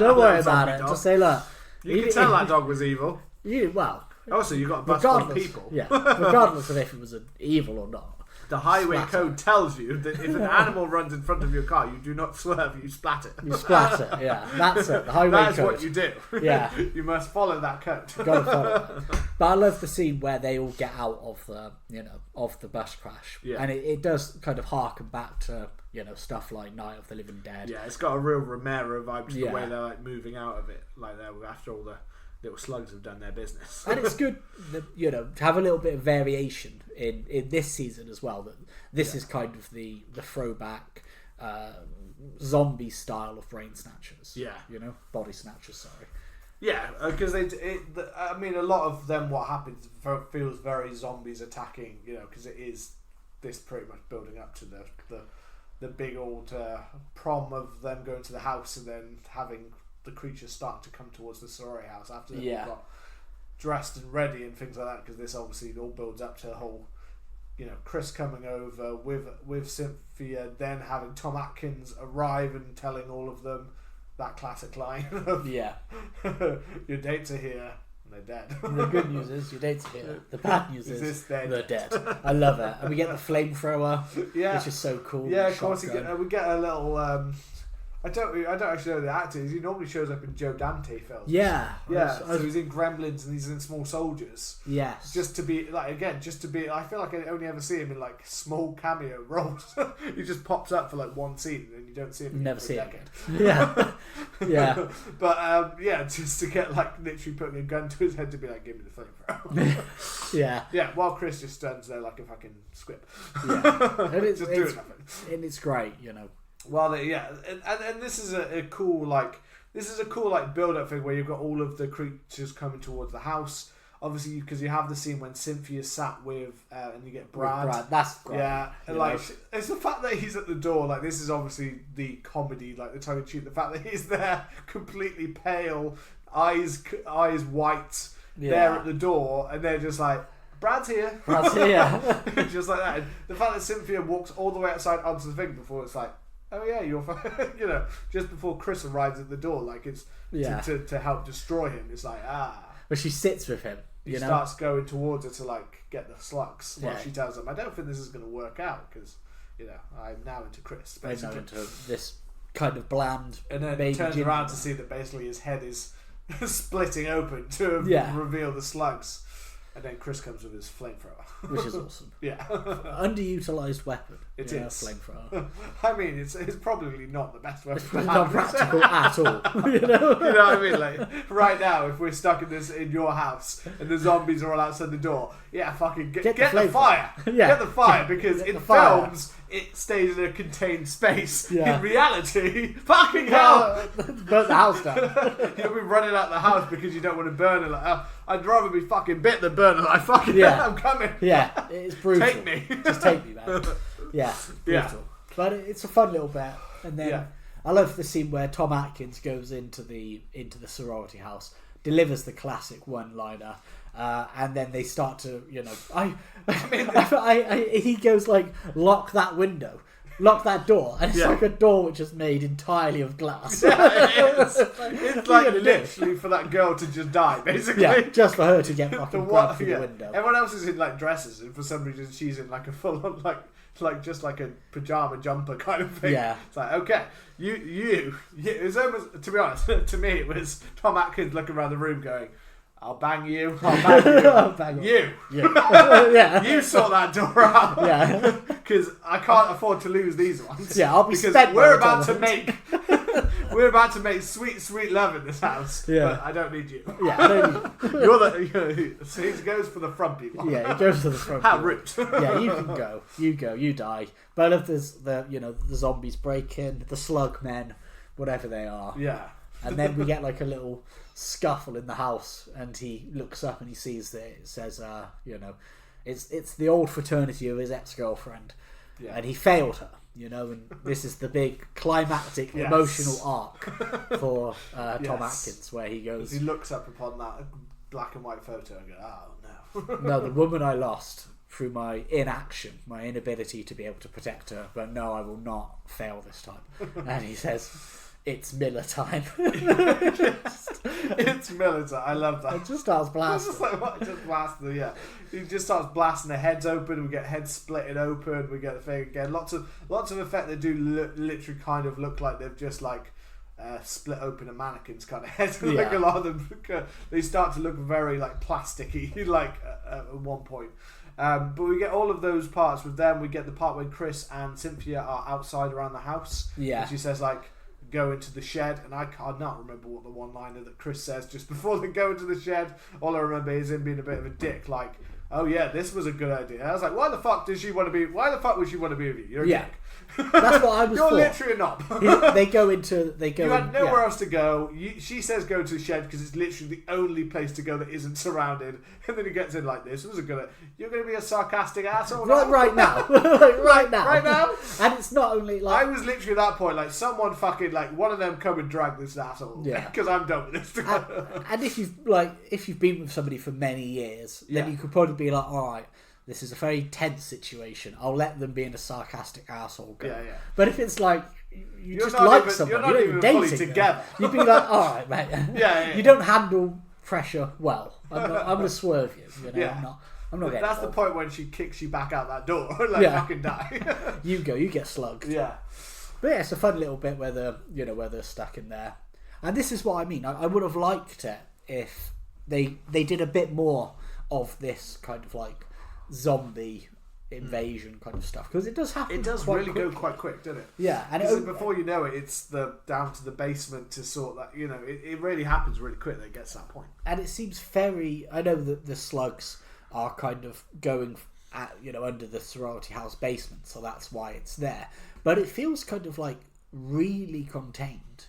Don't worry about it. Dog. Just say, look, you can tell that dog was evil. Also, you got a bus full of people. Yeah, regardless of if it was evil or not. The highway code tells you that if an animal runs in front of your car, you do not swerve, you splat it. You splat it, yeah. That's it. The highway code. That's what you do. Yeah. You must follow that code. Gotta follow it. But I love the scene where they all get out of the bus crash. Yeah. And it does kind of harken back to, stuff like Night of the Living Dead. Yeah, it's got a real Romero vibe to the way they're moving out of it. After all little slugs have done their business. And it's good, to have a little bit of variation in this season as well. That this is kind of the throwback zombie style of brain snatchers. Yeah. Body snatchers. Sorry. Yeah, because I mean, a lot of them, what happens feels very zombies attacking. Because it is this pretty much building up to the big old prom of them going to the house and then having the creatures start to come towards the sorority house after they've all got dressed and ready and things like that, because this obviously all builds up to the whole, Chris coming over with Cynthia, then having Tom Atkins arrive and telling all of them that classic line of, your dates are here and they're dead. And the good news is your dates are here. The bad news is they're dead. I love it. And we get the flamethrower, which is so cool. Yeah, of course we get a little I don't actually know the actor. He normally shows up in Joe Dante films. Yeah. So he's in Gremlins and he's in Small Soldiers. Yes. Just to be I feel like I only ever see him in like small cameo roles. He just pops up for like one scene and you don't see him. Never see him. Yeah. Yeah. But just to get like literally putting a gun to his head to be like, give me the flamethrower. Yeah. Yeah. While Chris just stands there like a fucking squib. Yeah. And it's doing nothing. And it's great, Well, and this is a cool build up thing where you've got all of the creatures coming towards the house. Obviously, because you have the scene when Cynthia's sat with and you get Brad. That's great. Yeah, and it's the fact that he's at the door. Like, this is obviously the comedy, like the tongue in cheek. The fact that he's there, completely pale, eyes white, there at the door, and they're just like, Brad's here. Just like that. And the fact that Cynthia walks all the way outside onto the thing before it's like, oh yeah, you're just before Chris arrives at the door, like it's to help destroy him. It's like, But she sits with him. He starts going towards her to like get the slugs. While she tells him, I don't think this is going to work out because I'm now into Chris. Basically. I'm now into this kind of bland. And then turns around to see that basically his head is splitting open to reveal the slugs. And then Chris comes with his flamethrower. Which is awesome. Yeah. Underutilised weapon. It is. Flamethrower. I mean, it's probably not the best weapon. It's not practical at all. You know what I mean? Like, right now, if we're stuck in your house and the zombies are all outside the door, fucking get the fire. Get the fire, because in films, it stays in a contained space. Yeah. In reality, fucking hell! Burn the house down. You'll be running out the house because you don't want to burn it. Like, I'd rather be fucking bit than burn it. Like, fucking I'm coming. Yeah, it's brutal. Take me. Just take me, man. Yeah, brutal. But it's a fun little bit. And then I love the scene where Tom Atkins goes into the sorority house, delivers the classic one-liner, and then they start to, he goes like, lock that window. Lock that door, and it's like a door which is made entirely of glass. Yeah, it is. It's like literally for that girl to just die, basically. Yeah, just for her to get fucking grabbed through the window. Everyone else is in like dresses, and for some reason she's in like a full-on like just like a pajama jumper kind of thing. Yeah, it's like, okay, you. It's almost, to be honest, to me it was Tom Atkins looking around the room going, I'll bang you. I'll bang you. Yeah. You sort that door out. Yeah. Because I can't afford to lose these ones. Yeah, I'll be because spent. We're about to make sweet love in this house. Yeah. But I don't need you. Yeah, I don't need you. So he goes for the front people. Yeah, he goes for the front people. How rude. Yeah, you can go. You die. But I love the zombies break in, the slug men, whatever they are. Yeah. And then we get like a little scuffle in the house, and he looks up and he sees that it says, it's the old fraternity of his ex-girlfriend, and he failed her, and this is the big climactic emotional arc for Tom Atkins, where he goes. He looks up upon that black and white photo and goes, "Oh no, no, the woman I lost through my inaction, my inability to be able to protect her, but no, I will not fail this time." And he says, it's Miller time. It's Miller time. I love that. It just starts blasting. It's just like what? Just blasting. Yeah, he just starts blasting. The heads open. We get heads splitting open. We get the thing again. Lots of effect that do literally kind of look like they've just like split open a mannequin's kind of head. Like a lot of them, they start to look very like plasticky. Like at one point. But we get all of those parts with them. We get the part when Chris and Cynthia are outside around the house. Yeah. And she says like, go into the shed, and I cannot remember what the one-liner that Chris says just before they go into the shed. All I remember is him being a bit of a dick, like, oh yeah, this was a good idea. I was like, why the fuck would she want to be with you? You're a dick. That's what I was You're for. literally a knob. They go into... You had nowhere else to go. She says go to the shed because it's literally the only place to go that isn't surrounded. And then he gets in like this. It was a good... You're going to be a sarcastic asshole now? Right now. Right now. Right now? And it's not only like... I was literally at that point like, someone fucking, like, one of them come and drag this asshole. Yeah. Because I'm done with this. And if you've been with somebody for many years, then you could probably be like, alright, this is a very tense situation. I'll let them be in a sarcastic asshole go. Yeah. But if it's like you're just not like even, someone, you're not even fully together. You'd be like, all right, mate. Yeah. You don't handle pressure well. I'm gonna swerve you. You know, Yeah. I'm not. That's the point when she kicks you back out that door. Like, fucking die. You get slugged. Yeah. But yeah, it's a fun little bit where they're stuck in there. And this is what I mean. I would have liked it if they did a bit more of this kind of like zombie invasion kind of stuff, because it does happen. It does really go quite quick, doesn't it? Yeah, and before you know it, it's down to the basement to sort that. You know, it really happens really quick. That it gets to that point, and it seems very. I know that the slugs are kind of going at under the sorority house basement, so that's why it's there. But it feels kind of like really contained.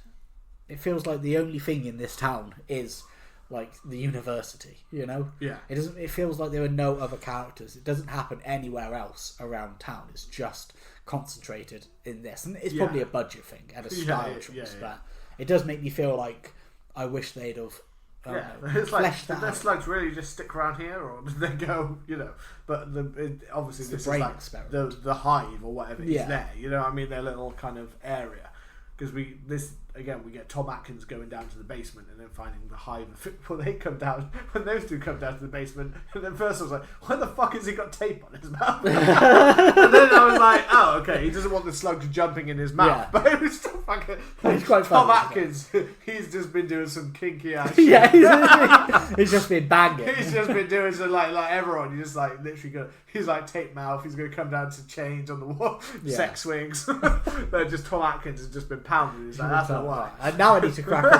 It feels like the only thing in this town is like the university, Yeah. It feels like there are no other characters. It doesn't happen anywhere else around town. It's just concentrated in this, and it's probably a budget thing and a style choice. But it does make me feel like I wish they'd have. It's like, fleshed did that their out. slugs really just stick around here, or did they go? But obviously this is like the hive or whatever is there. I mean, their little kind of area. Because we get Tom Atkins going down to the basement and then finding the hive. When those two come down to the basement, and then first I was like, why the fuck has he got tape on his mouth? And then I was like, oh, okay, he doesn't want the slugs jumping in his mouth. Yeah. But it was still fucking... It's quite Tom funny, Atkins, he's just been doing some kinky ass shit. Yeah, he's just been banging. He's just been doing some, like everyone, you just like literally go. He's like tape mouth. He's going to come down to change on the wall, sex swings. But just Tom Atkins has just been pounding. He's like, that's not why. And now I need to crack on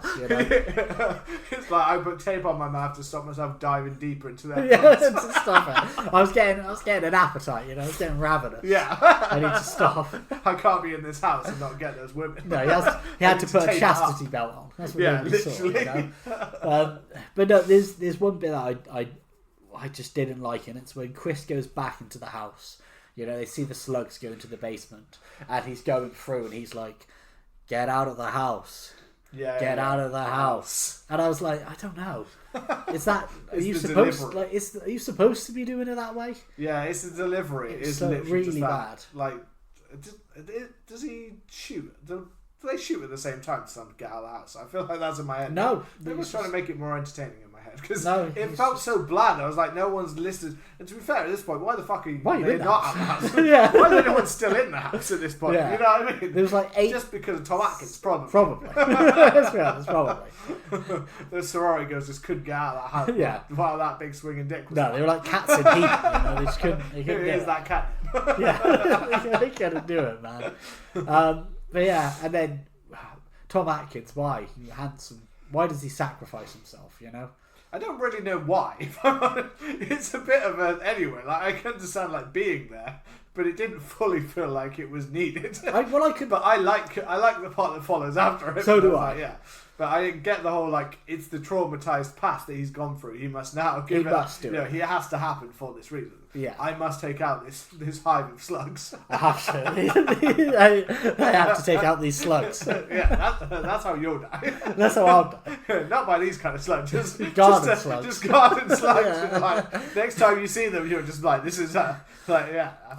the business. It's like I put tape on my mouth to stop myself diving deeper into their to stop it. I was getting an appetite. I was getting ravenous. Yeah, I need to stop. I can't be in this house and not get those women. No, he had to put a chastity belt on. That's what he literally. Saw. But no, there's one bit that I just didn't like, and it's when Chris goes back into the house. They see the slugs go into the basement, and he's going through, and he's like, "Get out of the house! Get out of the house!" And I was like, I don't know. Is that are you supposed to be doing it that way? Yeah, it's the delivery. It's literally really just bad. Like, does he shoot? Do they shoot at the same time to get out of the house? I feel like that's in my head. No, they were trying to make it more entertaining in my head because it felt so bland. I was like, no one's listed. And to be fair, at this point, why the fuck are they not at the house? Yeah. Why is anyone still in the house at this point? Yeah. You know what I mean? There was like 8. Just because of Tom Atkins, probably. That's probably. The sorority girls just couldn't get out of that house. Yeah. While that big swinging dick was No, they were like cats in heat. They just couldn't. They couldn't Who is that cat? Yeah, they couldn't do it, man. But yeah, and then Tom Atkins, why? He's handsome. Why does he sacrifice himself? I don't really know why. It's a bit of a anyway. Like I can understand like being there, but it didn't fully feel like it was needed. But I like the part that follows after it. So do I. Like, yeah. But I didn't get the whole like it's the traumatized past that he's gone through. He must now give it. He has to happen for this reason. Yeah. I must take out this hive of slugs. I have to. I have to take out these slugs. Yeah, that's how you'll die. That's how I'll die. Not by these kind of slugs. Just garden slugs. Just garden slugs. Yeah. Like, next time you see them, you're just like, this is I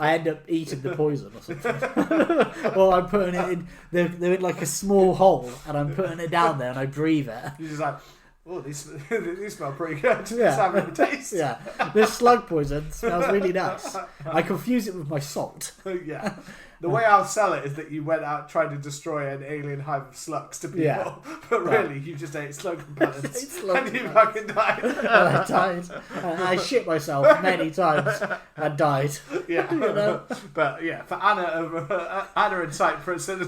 end up eating the poison or something. Or I'm putting it in. They're in like a small hole, and I'm putting it down there, and I breathe it. You're just like, oh, these smell pretty good. Yeah. Let's have a taste. Yeah, this slug poison smells really nice. I confuse it with my salt. Yeah. The way I'll sell it is that you went out trying to destroy an alien hive of slugs to people, Yeah. but really you just ate slug repellents slug and you fucking died. I died. I shit myself many times and died. Yeah, You know? But yeah, for Anna in Cyprus, and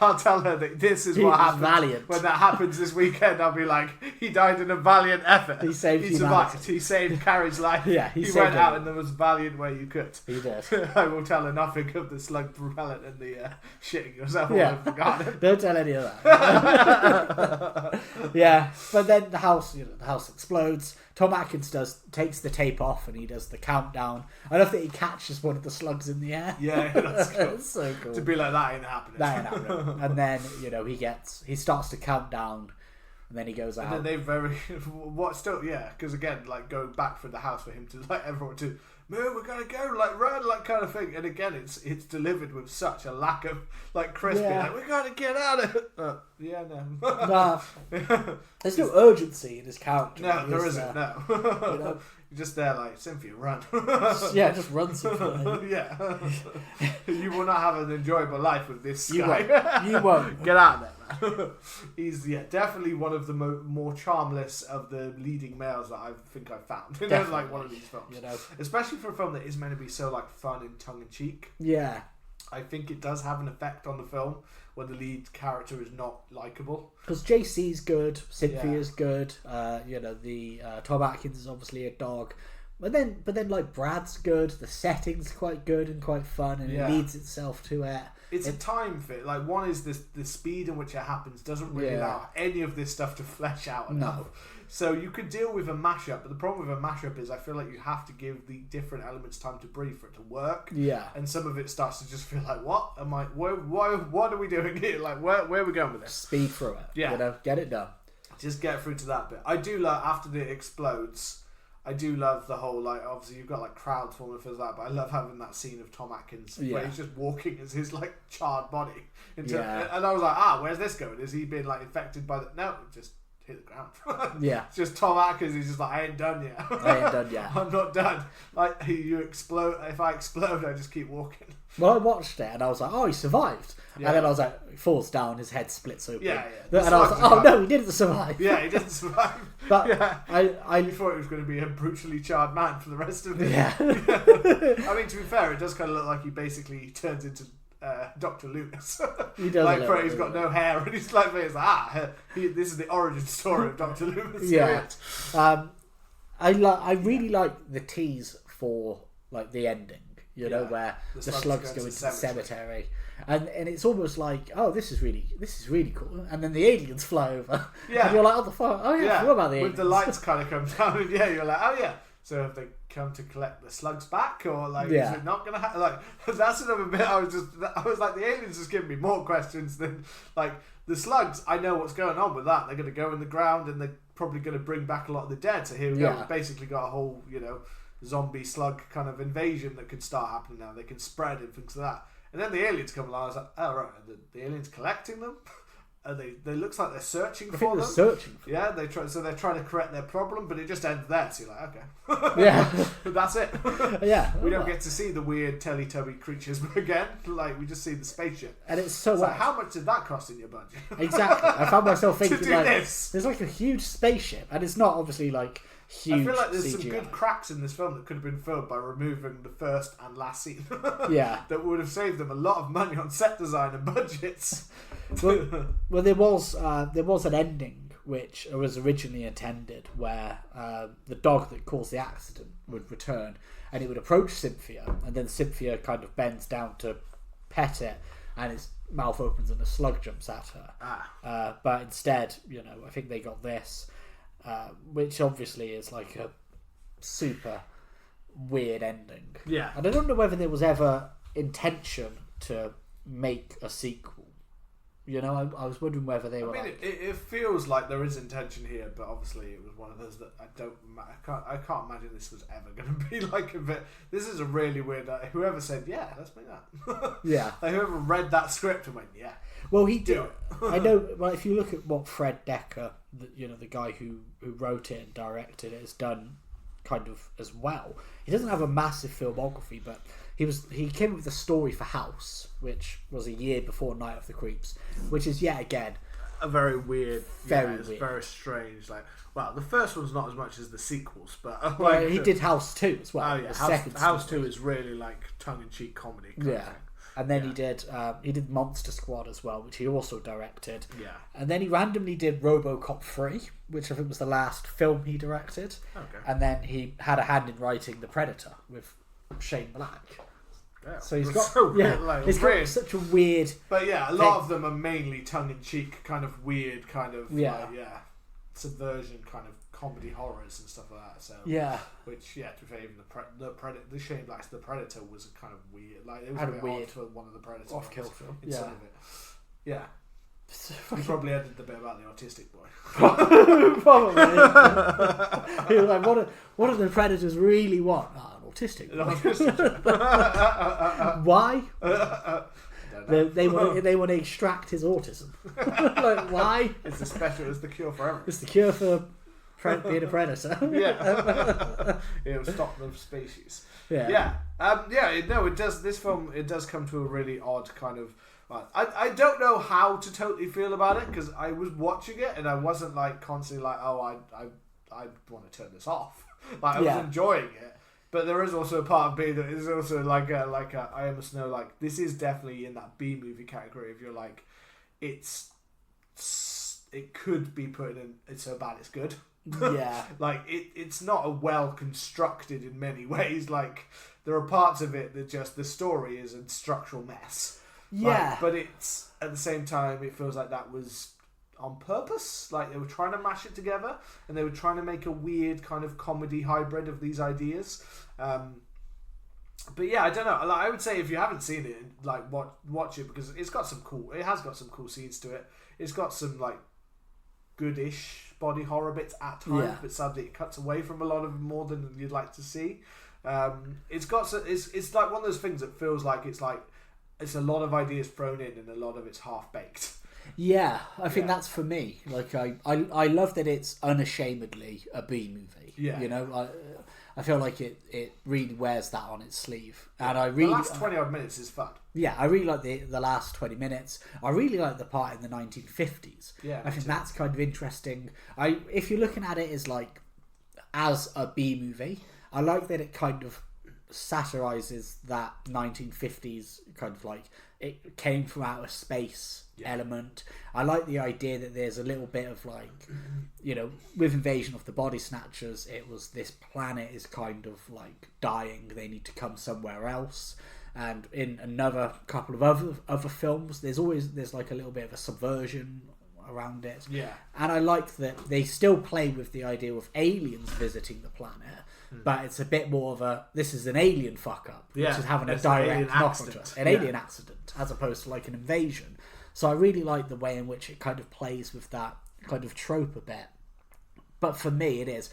I'll tell her that this is He what was happens valiant. when that happens this weekend. I'll be like, he died in a valiant effort. He saved He survived. He saved Carrie's life. Yeah, he he saved went out him. in the most valiant way you could. He did. I will tell her nothing of the slug repellent and the shitting yourself all Yeah. over the garden. Don't tell any of that. Yeah, but then the house explodes. Tom Atkins takes the tape off and he does the countdown. I love that he catches one of the slugs in the air. Yeah, that's cool. It's so cool. To be like, that ain't happening. That ain't happening. And then he starts to count down, and then he goes out. And then because again, like, going back for the house for him to, like, everyone to move, we're gonna go, like, run, like, kind of thing. And again, it's delivered with such a lack of, like, crispy. Yeah. Like, we gotta get out of it. Yeah, no. Nah, there's no urgency in his character. No, there isn't. No. know? You're just there, like, Cynthia, run. Yeah, just run something. Yeah. You will not have an enjoyable life with this You guy. won't. You won't. Get out of there, man. He's definitely one of the more charmless of the leading males that I think I've found. In like one of these films, especially for a film that is meant to be so, like, fun and tongue in cheek. Yeah, I think it does have an effect on the film when the lead character is not likable. because JC's good, Cynthia's good. The Tom Atkins is obviously a dog. But then like Brad's good. The setting's quite good and quite fun, and it leads itself to it. It's a time fit. Like, one is the speed in which it happens doesn't really allow any of this stuff to flesh out enough. No. So you could deal with a mashup, but the problem with a mashup is I feel like you have to give the different elements time to breathe for it to work. Yeah. And some of it starts to just feel like, what am I? What are we doing here? Like, where are we going with this? Speed through it. Yeah. Get it done. Just get through to that bit. I do love, after it explodes, I do love the whole, like, obviously you've got, like, crowds forming for that, but I love having that scene of Tom Atkins where he's just walking as his, like, charred body. And I was like, where's this going? Is he being, like, infected by the... No, just hit the ground. It's just Tom Atkins. He's just like, I ain't done yet. I'm not done. Like, you explode. If I explode, I just keep walking. Well, I watched it and I was like, oh, he survived. Yeah. And then I was like, he falls down, his head splits open. Yeah. And I was like, oh no, he didn't survive. Yeah, he didn't survive. But I thought it was going to be a brutally charred man for the rest of it. Yeah. I mean, to be fair, it does kind of look like he basically turns into Dr. Loomis. He does. Like, he's got no hair and he's like, this is the origin story of Dr. Loomis. Yeah. I really like the tease for, like, the ending. Where the slugs go into the cemetery, and it's almost like, oh, this is really cool, and then the aliens fly over, and you're like, oh, the fuck, oh yeah, I forgot about the aliens. With the lights kind of come down, and you're like, oh yeah. So have they come to collect the slugs back, or like, is it not gonna happen? Like, that's another bit. I was like, the aliens just giving me more questions than, like, the slugs. I know what's going on with that. They're gonna go in the ground, and they're probably gonna bring back a lot of the dead. So here we go. We've basically got a whole, zombie slug kind of invasion that could start happening now. They can spread and things like that. And then the aliens come along. I was like, oh right, the aliens collecting them. They looks like they're searching for them. Yeah, they're trying to correct their problem, but it just ends there. So you're like, okay, yeah, that's it. Yeah, we don't get to see the weird Teletubby creatures again. Like, we just see the spaceship. And it's so. Like, how much did that cost in your budget? Exactly. I found myself thinking, to do like, this. There's like a huge spaceship, and it's not obviously like huge. I feel like there's CGI. some good cracks in this film that could have been filled by removing the first and last scene. Yeah. That would have saved them a lot of money on set design and budgets. Well, there was an ending which was originally intended where the dog that caused the accident would return and it would approach Cynthia, and then Cynthia kind of bends down to pet it, and its mouth opens and a slug jumps at her. But instead, I think they got this. Which obviously is like a super weird ending. Yeah. And I don't know whether there was ever intention to make a sequel. I was wondering whether they were. It feels like there is intention here, but obviously it was one of those that I can't imagine this was ever going to be like a bit. This is a really weird. Whoever said, yeah, let's make that. Yeah. Like, whoever read that script and went, yeah. Well, he did. I know. Well, if you look at what Fred Decker, the guy who wrote it and directed it, has done kind of as well. He doesn't have a massive filmography, but he came up with a story for House, which was a year before Night of the Creeps, which is yet again a very weird, very strange. Like, well, the first one's not as much as the sequels, but well, he did House 2 as well. Oh yeah, House 2 is really like tongue-in-cheek comedy. Kind of thing. And then he did Monster Squad as well, which he also directed. Yeah. And then he randomly did RoboCop 3, which I think was the last film he directed. Okay. And then he had a hand in writing The Predator with Shane Black. Yeah. So he's got he's got such a weird. But yeah, a lot of them are mainly tongue-in-cheek, kind of weird, kind of subversion, kind of comedy horrors and stuff like that. So which to be fair, even the Shane Black's The Predator was kind of weird. Like it was a bit weird for one of the Predator off-kill film. In some of it. Yeah. You probably edited the bit about the autistic boy. Probably. He was like, what do the Predators really want? An autistic boy. Why? They want to extract his autism. Like, why? It's the cure for everything. It's the cure for being a predator. It'll stop the species. Yeah. It does. This film, it does come to a really odd kind of. I don't know how to totally feel about it, because I was watching it and I wasn't like constantly like, oh, I want to turn this off. Like I was enjoying it, but there is also a part of me that is also like I must know, like this is definitely in that B movie category. If you're like, it could be put in. It's so bad it's good. Yeah. Like it's not a well constructed in many ways. Like there are parts of it that just the story is a structural mess. Yeah. Like, but it's at the same time it feels like that was on purpose. Like they were trying to mash it together and they were trying to make a weird kind of comedy hybrid of these ideas. But yeah, I don't know. Like, I would say if you haven't seen it, like watch it, because it has got some cool scenes to it. It's got some like goodish body horror bits at times, but sadly it cuts away from a lot of more than you'd like to see. It's like one of those things that feels like it's a lot of ideas thrown in and a lot of it's half baked. Yeah, I think that's for me. Like I love that it's unashamedly a B movie. Yeah, you know, I feel like it really wears that on its sleeve, and I really the last 20 odd minutes is fun. Yeah, I really like the last 20 minutes. I really like the part in the 1950s. Yeah, I think that's kind of interesting. If you're looking at it as a B movie, I like that it kind of satirizes that 1950s kind of like it came from outer space element. I like the idea that there's a little bit of like, you know, with Invasion of the Body Snatchers, it was this planet is kind of like dying, they need to come somewhere else. And in another couple of other films, there's like a little bit of a subversion around it. Yeah. And I like that they still play with the idea of aliens visiting the planet, but it's a bit more of this is an alien fuck up, which is having a direct knock onto it. An alien accident, as opposed to like an invasion. So I really like the way in which it kind of plays with that kind of trope a bit. But for me, it is.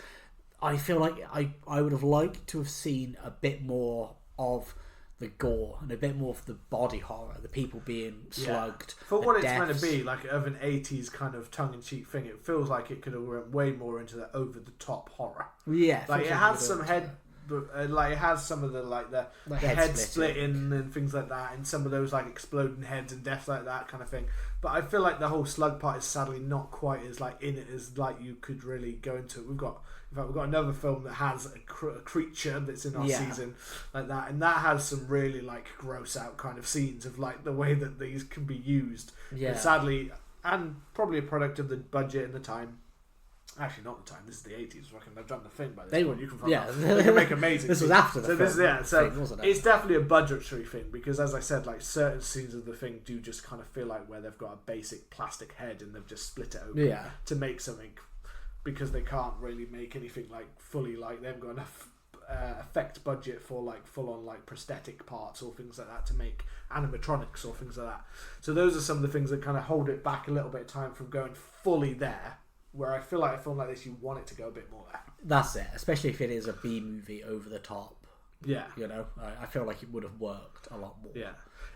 I feel like I would have liked to have seen a bit more of the gore and a bit more of the body horror, the people being slugged. For what it's meant to be, like of an 80s kind of tongue-in-cheek thing, it feels like it could have went way more into the over-the-top horror. Yeah, like it has some head, like it has some of the the head splitting and things like that, and some of those like exploding heads and death like that kind of thing. But I feel like the whole slug part is sadly not quite as like in it as like you could really go into it. We've got another film that has a creature that's in our season like that, and that has some really like gross out kind of scenes of like the way that these can be used. But sadly, and probably a product of the budget and the time. Actually, not the time. This is the 80s. They've done the thing by this point. You can they can make amazing. This things. Was after the film. So thing, wasn't it? It's definitely a budgetary thing, because, as I said, like certain scenes of the thing do just kind of feel like where they've got a basic plastic head and they've just split it open to make something, because they can't really make anything like fully like they haven't got enough effect budget for like full on like prosthetic parts or things like that to make animatronics or things like that. So those are some of the things that kind of hold it back a little bit of time from going fully there. Where I feel like a film like this, you want it to go a bit more there. That's it, especially if it is a B movie over the top. Yeah. You know, I feel like it would have worked a lot more. Yeah.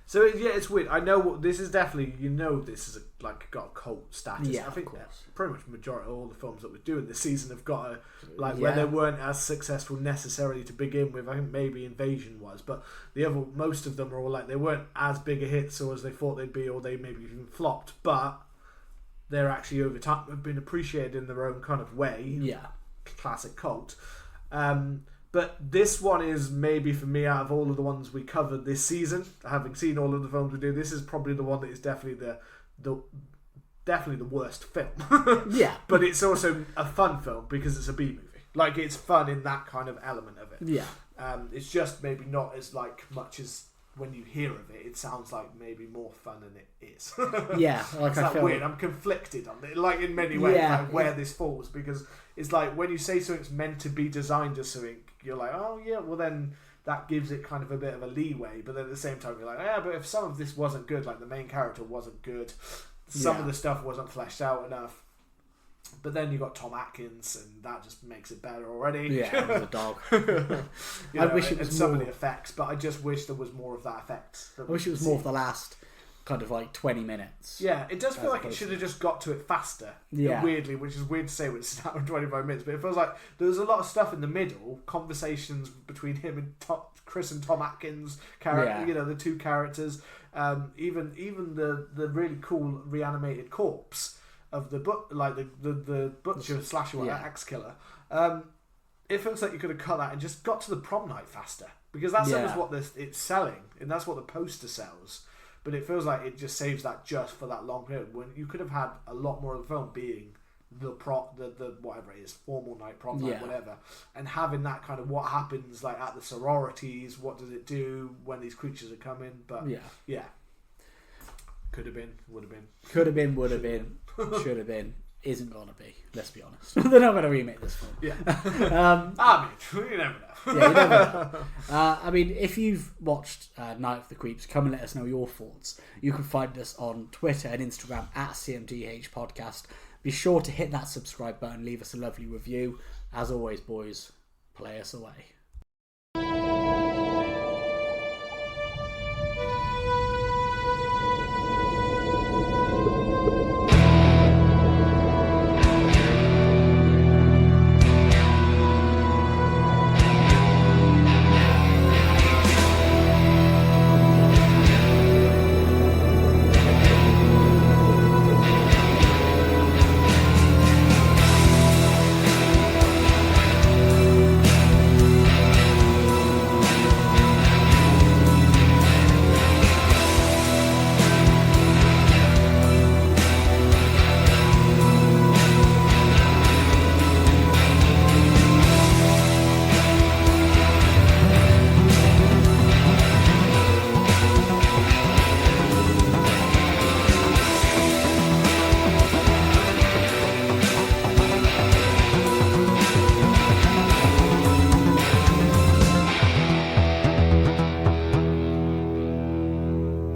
So yeah, it's weird. I know this is definitely, this is got a cult status. Yeah, I think of course. pretty much the majority of all the films that we're doing this season have got where they weren't as successful necessarily to begin with. I think maybe Invasion was, but most of them are all like they weren't as big a hits or as they thought they'd be, or they maybe even flopped, but they're actually over time have been appreciated in their own kind of way. Yeah, classic cult. But this one is maybe for me, out of all of the ones we covered this season, having seen all of the films we do, this is probably the one that is definitely the worst film. Yeah. But it's also a fun film because it's a B movie. Like, it's fun in that kind of element of it. Yeah. It's just maybe not as much as when you hear of it, it sounds like maybe more fun than it is. Yeah, it's I feel weird. I'm conflicted on it, in many ways, where this falls, because it's like when you say something's meant to be designed as something, you're like, oh yeah, well then that gives it kind of a bit of a leeway. But then at the same time, you're like, yeah, but if some of this wasn't good, like the main character wasn't good, some of the stuff wasn't fleshed out enough. But then you got Tom Atkins, and that just makes it better already. Yeah, the dog. I wish it was some of the effects, but I just wish there was more of that effect. I wish it was more of the last kind of 20 minutes. Yeah, it does feel like it should have just got to it faster. Yeah. Weirdly, which is weird to say when it's out in 25 minutes, but it feels like there was a lot of stuff in the middle, conversations between him and Chris and Tom Atkins, the two characters, even the really cool reanimated corpse of the the butcher slasher axe killer. It feels like you could have cut that and just got to the prom night faster, because that's what it's selling, and that's what the poster sells. But it feels like it just saves that just for that long period when you could have had a lot more of the film being the whatever it is, formal night, prom night, whatever, and having that kind of what happens at the sororities, what does it do when these creatures are coming. But yeah. Could have been, would have been. Could have been, would have been, should have been. Isn't gonna be. Let's be honest. They're not gonna remake this film. Yeah. You never know. Yeah, you never know. If you've watched Night of the Creeps, come and let us know your thoughts. You can find us on Twitter and Instagram at CMDH Podcast. Be sure to hit that subscribe button. Leave us a lovely review. As always, boys, play us away.